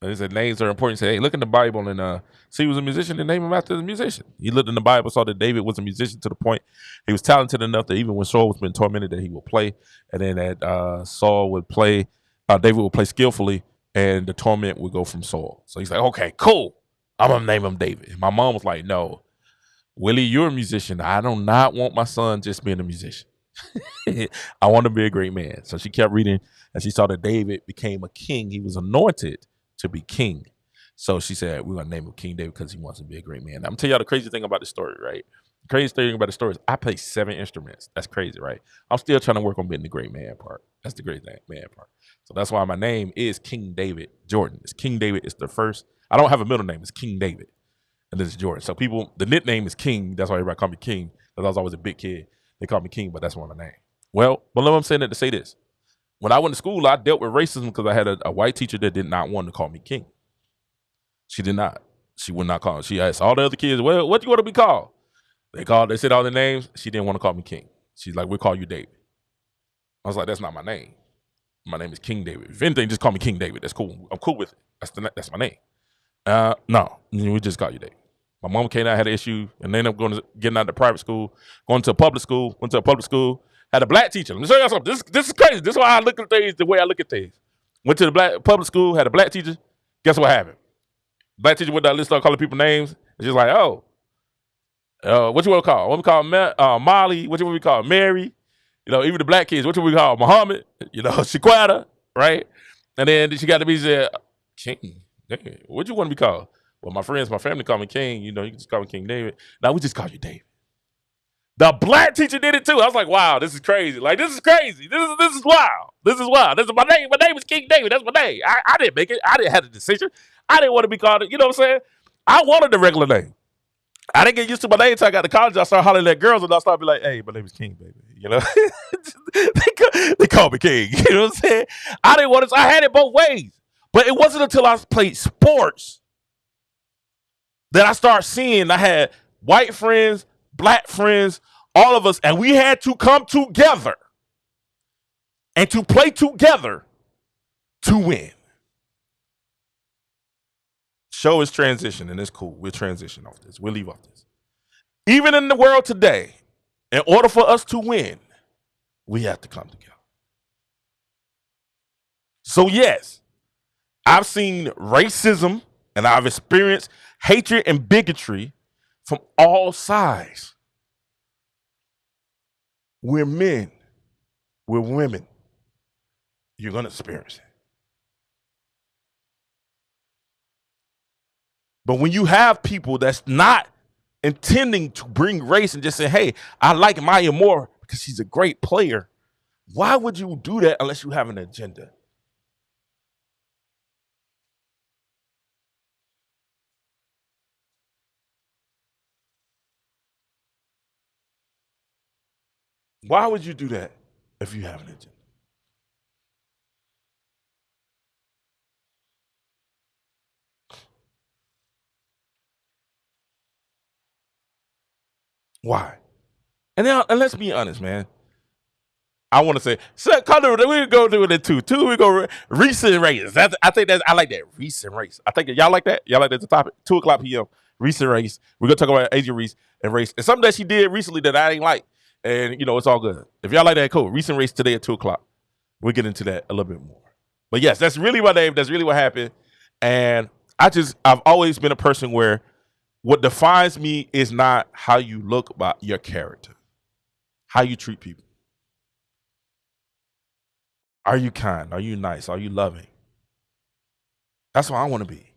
And he said, names are important. He said, hey, look in the Bible and see he was a musician and name him after the musician. He looked in the Bible, saw that David was a musician to the point he was talented enough that even when Saul was being tormented, that he would play. And then that Saul would play, David would play skillfully, and the torment would go from Saul. So he's like, okay, cool. I'm going to name him David. And my mom was like, no, Willie, you're a musician. I do not want my son just being a musician. I want to be a great man. So she kept reading, and she saw that David became a king. He was anointed to be king. So she said, we're going to name him King David because he wants to be a great man. Now, I'm going to tell y'all the crazy thing about the story, right? The crazy thing about the story is I play 7 instruments. That's crazy, right? I'm still trying to work on being the great man part. That's the great man part. So that's why my name is King David Jordan. It's King David. It's the first. I don't have a middle name. It's King David. And this is Jordan. So people, the nickname is King. That's why everybody call me King. Because I was always a big kid. They call me King, but that's one of my name. Well, but I'm saying that to say this. When I went to school, I dealt with racism because I had a white teacher that did not want to call me King. She did not. She would not call. She asked all the other kids, well, what do you want to be called? They said all their names. She didn't want to call me King. She's like, we'll call you David. I was like, that's not my name. My name is King David. If anything, just call me King David. That's cool. I'm cool with it. That's my name. No, we just call you David. My mom came out, had an issue, and ended up getting out of private school, going to a public school, went to a public school, had a black teacher. Let me show y'all something. This is crazy. This is why I look at things the way I look at things. Went to the public school, had a black teacher. Guess what happened? Black teacher went down the list, started calling people names. And she's like, oh, what you want to call? What we call Molly? What you want to call Mary? You know, even the black kids, what you want to call Muhammad? You know, Shaquata, right? And then she got to be said, King. Dang, what you want to be called? Well, my friends, my family call me King. You know, you can just call me King David. Now we just call you David. The black teacher did it too. I was like, wow, this is crazy. Like, this is crazy. This is wild. This is wild. This is my name. My name is King David. That's my name. I didn't make it. I didn't have the decision. I didn't want to be called it. You know what I'm saying? I wanted the regular name. I didn't get used to my name until I got to college. I started hollering at girls, and I started be like, hey, my name is King, baby. You know? they call me King. You know what I'm saying? I didn't want to. I had it both ways. But it wasn't until I played sports that I started seeing I had white friends, black friends, all of us, and we had to come together and to play together to win. Show is transition, and it's cool. We'll transition off this. We'll leave off this. Even in the world today, in order for us to win, we have to come together. So yes, I've seen racism and I've experienced hatred and bigotry from all sides. We're men. We're women. You're going to experience it. But when you have people that's not intending to bring race and just say, hey, I like Maya Moore because she's a great player, why would you do that unless you have an agenda? Why would you do that if you have an agenda? Why? And let's be honest, man. I want to say, so we go do it in two. We go recent race. I like that recent race. I think y'all like that. Y'all like that. The topic 2:00 p.m. Recent race. We're gonna talk about Asia Reese and race and something that she did recently that I ain't like. And you know it's all good. If y'all like that, cool. Recent race today at 2:00. We'll get into that a little bit more. But yes, that's really my name. That's really what happened. And I've always been a person where what defines me is not how you look, but your character, how you treat people. Are you kind? Are you nice? Are you loving? That's what I want to be.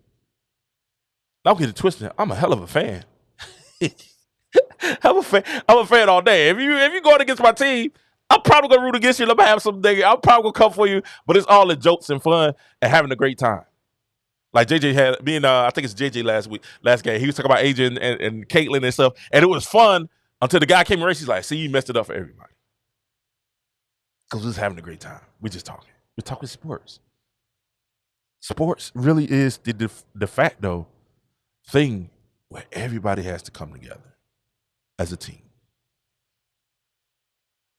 Don't get it twisted. I'm a hell of a fan. I'm a fan all day. If you going against my team, I'm probably gonna root against you. I'm gonna have some day. I'm probably gonna come for you. But it's all the jokes and fun and having a great time. Like JJ had me and I think it's JJ last game. He was talking about AJ and Caitlyn and stuff, and it was fun until the guy came in race. He's like, "See, you messed it up for everybody." Because we're just having a great time. We're just talking. We're talking sports. Sports really is the de facto thing where everybody has to come together as a team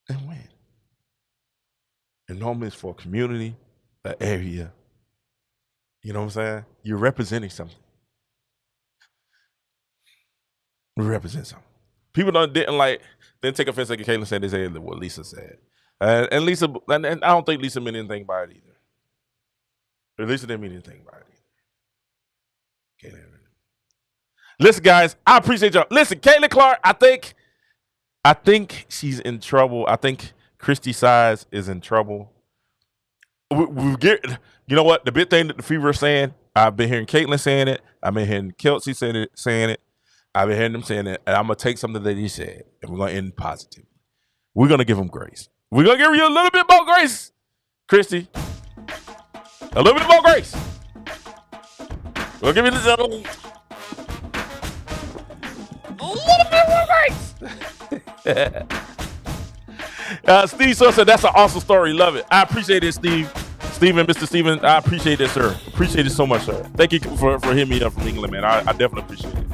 and win. And normally it's for a community, an area. You know what I'm saying? You're representing something. We represent something. People didn't take offense like Caitlin said. They said what Lisa said. And Lisa, and I don't think Lisa meant anything by it either. Or Lisa didn't mean anything by it either. Caitlin. Listen, guys, I appreciate y'all. Listen, Caitlin Clark, I think she's in trouble. I think Christy Size is in trouble. You know what? The big thing that the Fever is saying, I've been hearing Caitlin saying it. I've been hearing Kelsey saying it. I've been hearing them saying it. And I'm going to take something that he said, and we're going to end positively. We're going to give him grace. We're going to give you a little bit more grace, Christy. A little bit more grace. We'll give you this a little bit more grace. Steve said that's an awesome story. Love it. I appreciate it, Steve. Steven, Mr. Steven, I appreciate it, sir. Appreciate it so much, sir. Thank you for hitting me up from England, man. I definitely appreciate it.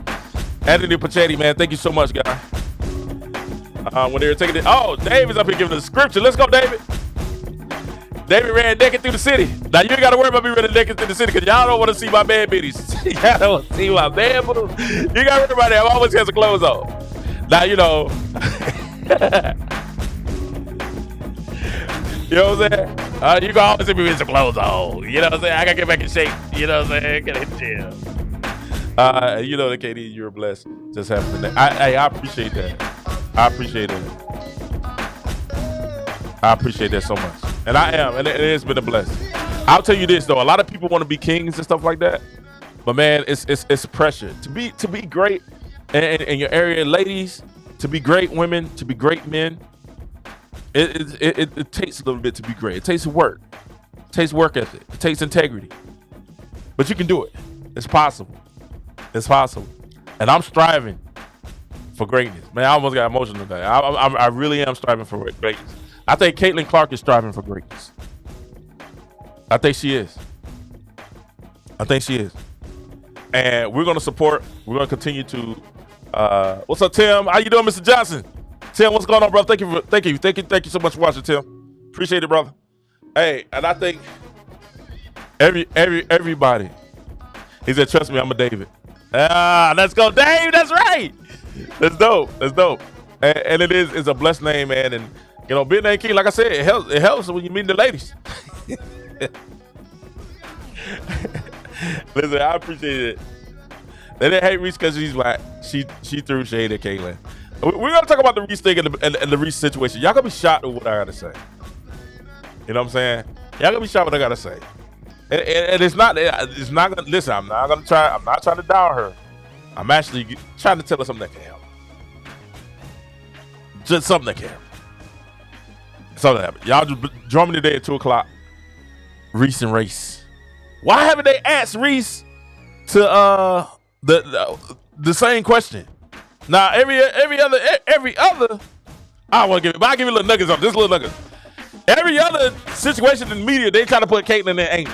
Anthony Pachetti, man, thank you so much, guy. When they were taking it, David's up here giving the scripture. Let's go, David. David ran naked through the city. Now, you ain't got to worry about me running naked through the city because y'all don't want to see my man bitties. Y'all don't want to see my man boobs. You got to worry about that. I always has some clothes on. Now, you know. You know what I'm saying? You can always see me with some clothes on. You know what I'm saying? I got to get back in shape. You know what I'm saying? Get in the gym. You know that, Katie, you're blessed. Just having that. I appreciate that. I appreciate it. I appreciate that so much. And I am. And it has been a blessing. I'll tell you this, though. A lot of people want to be kings and stuff like that. But, man, it's pressure. To be great in your area, ladies, to be great women, to be great men, it takes a little bit to be great. It takes work. It takes work ethic. It takes integrity. But you can do it. It's possible. It's possible. And I'm striving for greatness. Man, I almost got emotional today. I really am striving for greatness. I think Caitlin Clark is striving for greatness. I think she is. And we're going to support. We're going to continue to. What's up, Tim? How you doing, Mr. Johnson? Tim, what's going on, bro? Thank you so much for watching, Tim. Appreciate it, brother. Hey, and I think everybody. He said, "Trust me, I'm a David." Let's go, Dave. That's right. That's dope. And it's a blessed name, man. And you know, being named King, like I said, it helps when you meet the ladies. Listen, I appreciate it. They didn't hate Reese because she's black. She threw shade at Caitlin. We're gonna talk about the Reese thing and the Reese situation. Y'all gonna be shocked at what I gotta say. You know what I'm saying? Y'all gonna be shocked what I gotta say. And it's not gonna listen. I'm not trying to down her. I'm actually trying to tell her something that can help. Just something that can help. Something that happened. Y'all just join me today at 2:00. Reese and Race. Why haven't they asked Reese to the same question? Now every other I want to give it, but I give you little nuggets on this little nugget. Every other situation in the media, they try to put Caitlin in angry,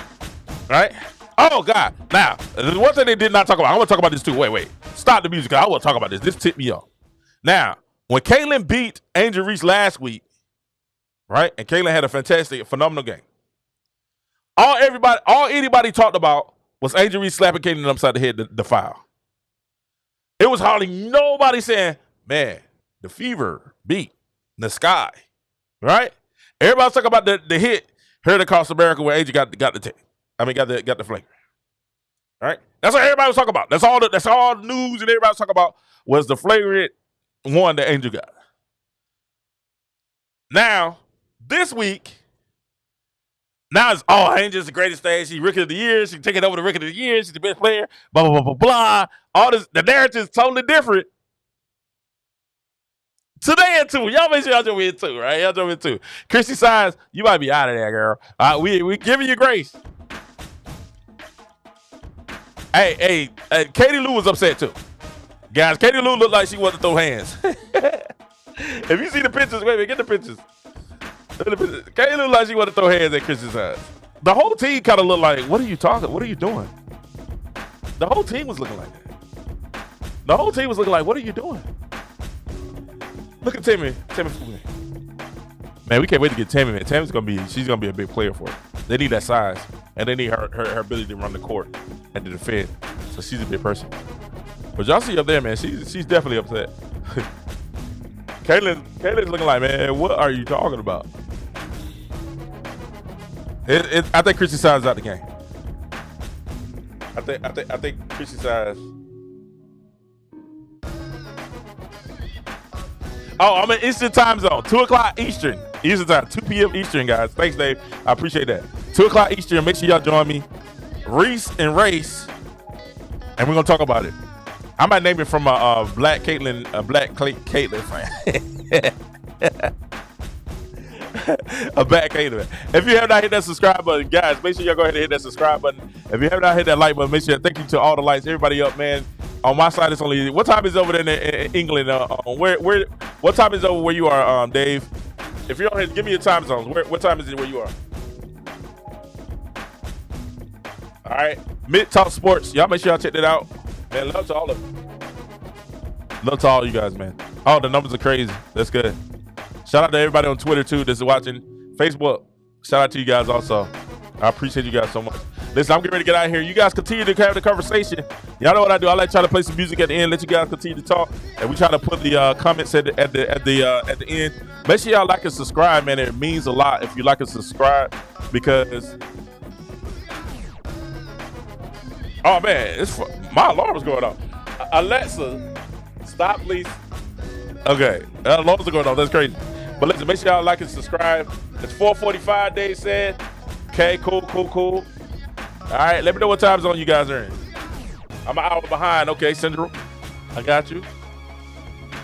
right? Oh God! Now, there's one thing they did not talk about. I want to talk about this too. Wait, stop the music. I want to talk about this. This tipped me off. Now, when Caitlin beat Angel Reese last week, right, and Caitlin had a phenomenal game. All anybody talked about was Angel Reese slapping Caitlin upside the head, the foul. It was hardly nobody saying, man, the Fever beat the Sky, right? Everybody's talking about the hit heard across America where AJ got the flagrant, right? That's what everybody was talking about. That's all the news and everybody was talking about was the flagrant one that Angel got. Now, this week, now it's Angel's the greatest thing. She's Rookie of the Year. She's taking over the Rookie of the Year. She's the best player. Blah blah blah blah blah. All this, the narrative is totally different. Today at 2, y'all make sure y'all jump in 2, right? Y'all jump in 2. Christy Size, you might be out of there, girl. We giving you grace. Hey, Katie Lou was upset too, guys. Katie Lou looked like she wanted to throw hands. If you see the pictures, wait, get the pictures. Katie looked like she wanted to throw hands at Christy Size. The whole team kind of looked like, what are you doing? The whole team was looking like that. The whole team was looking like, what are you doing? Look at Tammy. Man, we can't wait to get Tammy, man. Tammy's she's gonna be a big player for it. They need that size, and they need her ability to run the court and to defend. So she's a big person. But y'all see up there, man, she's definitely upset. Caitlin's looking like, man, what are you talking about? I think Chrissy Size is out the game. I think Chrissy Size. Oh, I'm in Eastern time zone. 2 o'clock Eastern time. 2 p.m. Eastern, guys. Thanks, Dave. I appreciate that. 2 o'clock Eastern. Make sure y'all join me. Reese and Race. And we're going to talk about it. I might name it from a Black Caitlyn fan. A Black Caitlyn. If you have not hit that subscribe button, guys, make sure y'all go ahead and hit that subscribe button. If you have not hit that like button, make sure. Thank you to all the likes. Everybody up, man. On my side, it's only. What time is it over there in England? What time is it over where you are, Dave? If you don't hit, give me your time zones. What time is it where you are? All right, Mid Talk Sports. Y'all make sure y'all check that out. Man, love to all of you. Love to all you guys, man. Oh, the numbers are crazy. That's good. Shout out to everybody on Twitter too that's watching. Facebook. Shout out to you guys also. I appreciate you guys so much. Listen, I'm getting ready to get out of here. You guys continue to have the conversation. Y'all know what I do. I like try to play some music at the end, let you guys continue to talk, and we try to put the comments at the end. Make sure y'all like and subscribe, man. It means a lot if you like and subscribe because. Oh man, my alarm's going off. Alexa, stop, please. Okay, alarms are going off. That's crazy. But listen, make sure y'all like and subscribe. It's 4:45. Dave said. Okay, cool. All right, let me know what time zone you guys are in. I'm an hour behind. Okay, Central. I got you.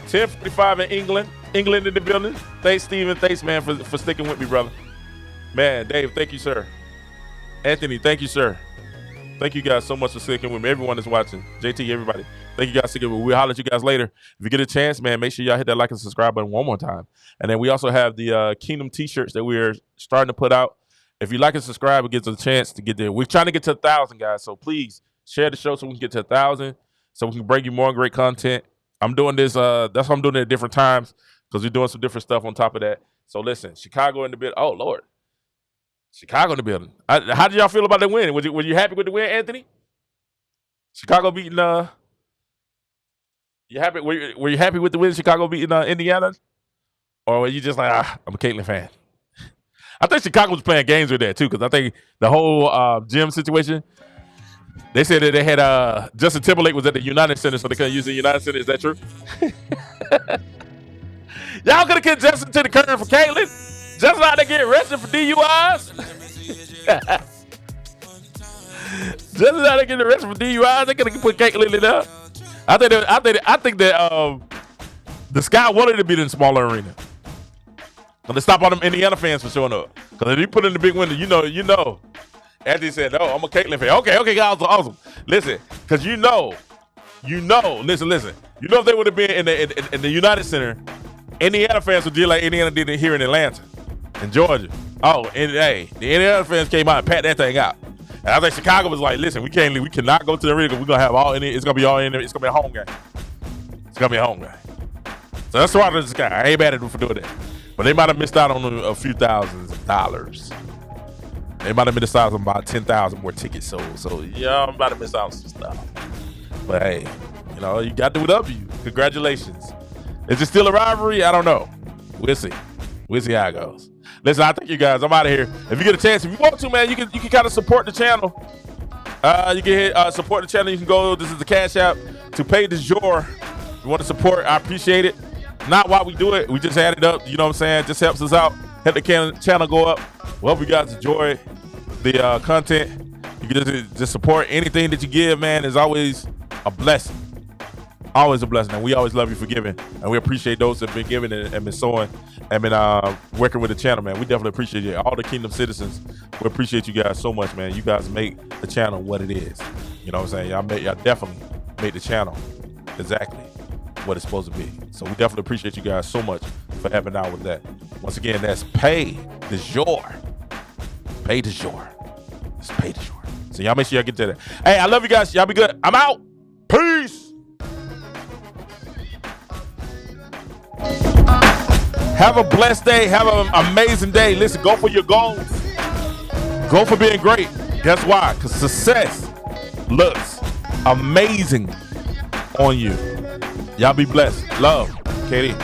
10:45 in England. England in the building. Thanks, Steven. Thanks, man, for sticking with me, brother. Man, Dave, thank you, sir. Anthony, thank you, sir. Thank you guys so much for sticking with me. Everyone is watching. JT, everybody. Thank you guys for sticking with me. We'll holler at you guys later. If you get a chance, man, make sure y'all hit that like and subscribe button one more time. And then we also have the Kingdom t-shirts that we're starting to put out. If you like and subscribe, it gives us a chance to get there. We're trying to get to 1,000, guys. So please share the show so we can get to 1,000, so we can bring you more great content. I'm doing this. That's why I'm doing it at different times because we're doing some different stuff on top of that. So listen, Chicago in the building. Oh Lord, Chicago in the building. How did y'all feel about the win? Were you happy with the win, Anthony? Chicago beating. You happy? Were you happy with the win? Chicago beating Indiana, or were you just like I'm a Caitlyn fan? I think Chicago was playing games with that too, because I think the whole gym situation. They said that they had Justin Timberlake was at the United Center, so they couldn't use the United Center. Is that true? Y'all could have kicked Justin to the curb for Caitlyn. Just like they get arrested for DUIs. Just like they get arrested for DUIs, they could have put Caitlyn in there. I think that the Sky wanted to be in the smaller arena. But they stop all them Indiana fans from showing up. Because if you put in the big window, you know. Anthony said, no, I'm a Caitlyn fan. Okay, guys, awesome. Listen, because listen. You know if they would have been in the United Center, Indiana fans would do like Indiana did here in Atlanta, in Georgia. Oh, and hey, the Indiana fans came out and pat that thing out. And I think Chicago was like, listen, we cannot go to the arena because we're going to have all in it. It's going to be all in there. It's going to be a home game. It's going to be a home game. So that's why this guy. I ain't mad at them for doing that. But they might have missed out on a few thousands of dollars. They might have missed out on about 10,000 more tickets sold. So, yeah, I'm about to miss out on some stuff. But, hey, you got to do it up to you. Congratulations. Is it still a rivalry? I don't know. We'll see. We'll see how it goes. Listen, I thank you guys. I'm out of here. If you get a chance, if you want to, man, you can kind of support the channel. You can hit support the channel. You can go. This is the Cash App to pay the jour. If you want to support, I appreciate it. Not why we do it. We just add it up. You know what I'm saying? Just helps us out. Help the channel go up. We hope you guys enjoy the content. You can just support anything that you give, man. Is always a blessing. Always a blessing. And we always love you for giving. And we appreciate those that have been giving and been sowing and been working with the channel, man. We definitely appreciate it. All the Kingdom citizens, we appreciate you guys so much, man. You guys make the channel what it is. You know what I'm saying? Y'all definitely make the channel exactly what it's supposed to be. So we definitely appreciate you guys so much for helping out with that. Once again, that's pay the jour. Pay the jour. It's pay the jour. So y'all make sure y'all get to that. Hey, I love you guys. Y'all be good. I'm out. Peace. Have a blessed day. Have an amazing day. Listen, go for your goals. Go for being great. Guess why? Because success looks amazing on you. Y'all be blessed. Love. Katie.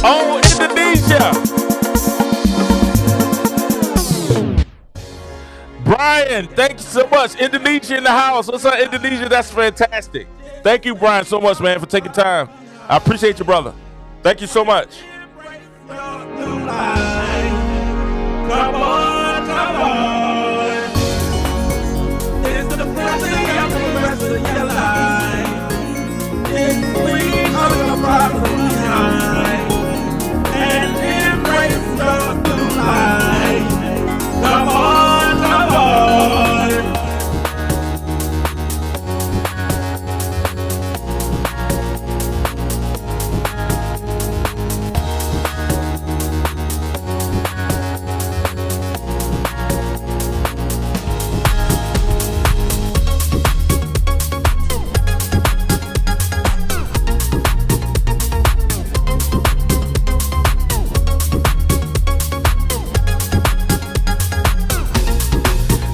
Oh, Indonesia. Brian, thank you so much. Indonesia in the house. What's up, Indonesia? That's fantastic. Thank you, Brian, so much, man, for taking time. I appreciate you, brother. Thank you so much. Come on, come on. It's the blessing of the rest of your life. It's sweet of the problem behind. And embrace the new life. Come on, come on.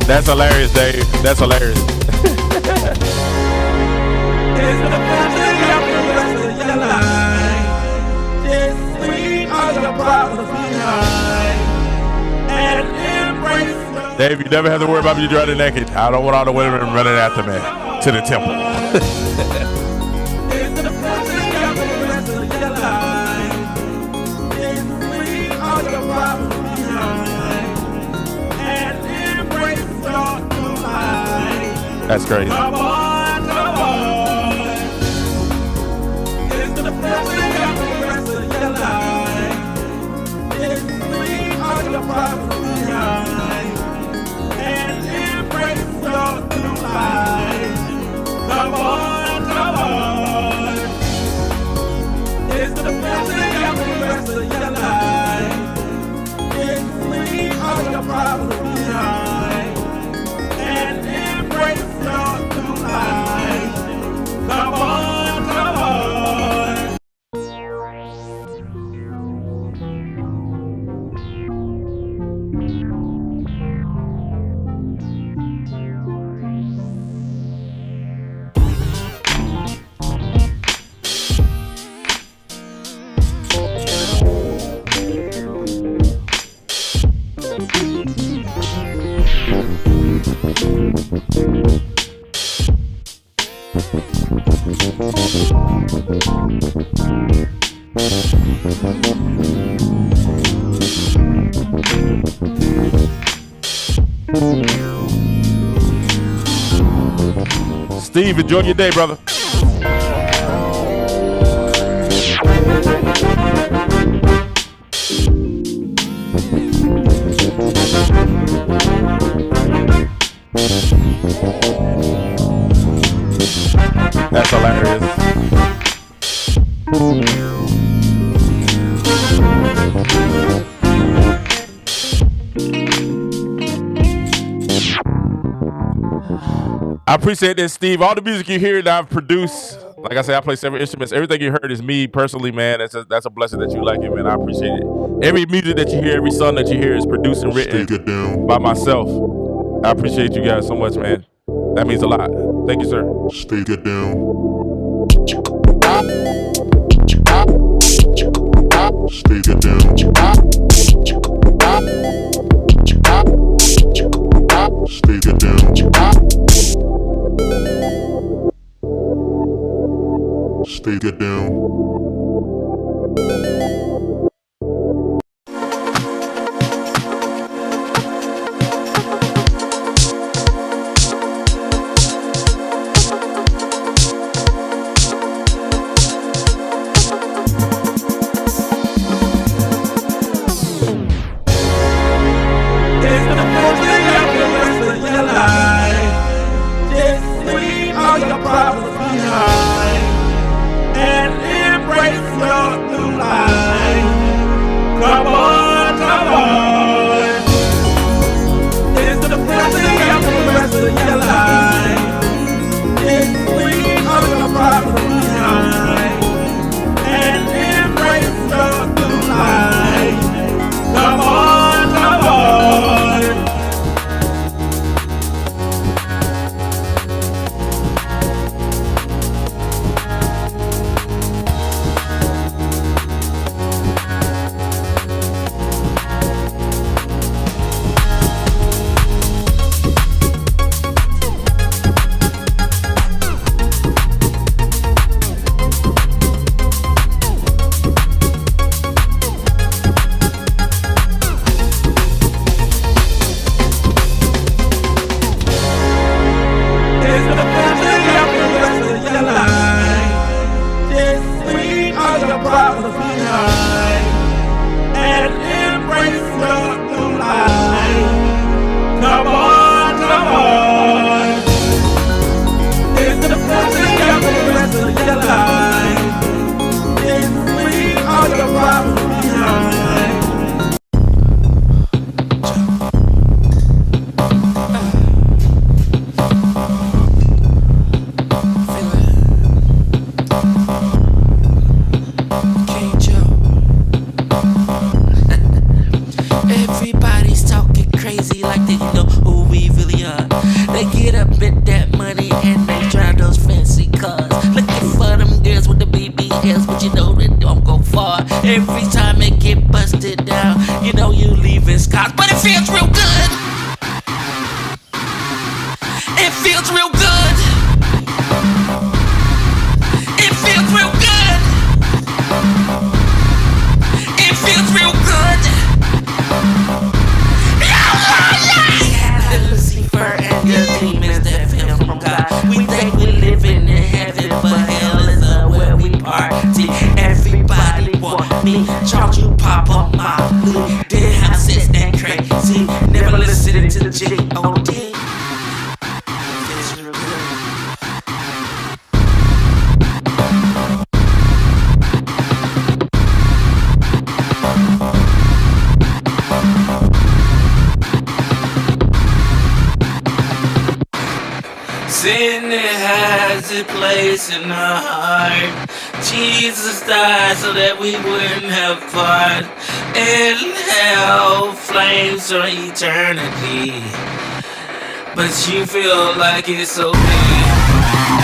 That's hilarious, Dave. That's hilarious. It's the blessing of the rest of your life. Just sweet of the problems behind. And embrace the... Dave, you never have to worry about me driving naked. I don't want all the women running after me to the temple. It's the blessing of the rest of your life. Just sweet of the problems behind. And embrace your new life. That's crazy. Come on, come on. It's the blessing of the rest of your life. It's sweet of the problems behind. And embrace your new life. Come on, come on. It's the blessing of the rest of your life. It's sweet of the problems behind. And embrace your new life. Come on, come on. Steve, enjoy your day, brother. That's hilarious. I appreciate this, Steve. All the music you hear that I've produced, like I said, I play several instruments. Everything you heard is me personally, man. That's a blessing that you like it, man. I appreciate it. Every music that you hear, every song that you hear is produced and written by myself. I appreciate you guys so much, man. That means a lot. Thank you, sir. Stay get down. Stay get down. Stay get down. Stay get down. leave all your problems behind and embrace your new life. Come on, come on. It's the blessing of the rest of your life. Just leave all your problems behind. Everybody's talking crazy like they know who we really are. They get up at that money and they drive those fancy cars. Looking for them girls with the BBLs, but you know they don't go far. Every time it get busted down, you know you leaving scars. But it feels real good. It feels real good. It feels real good. It feels real good. Lucifer and the demons that fell from God. We think we living in heaven, but hell is where we party. Everybody want me, charge you pop on my loot. Then have sex and crazy, never listening to G.O.D. It's real good. Sin has its place in our heart. Jesus died so that we wouldn't have part. In hell, flames for eternity. But you feel like it's okay.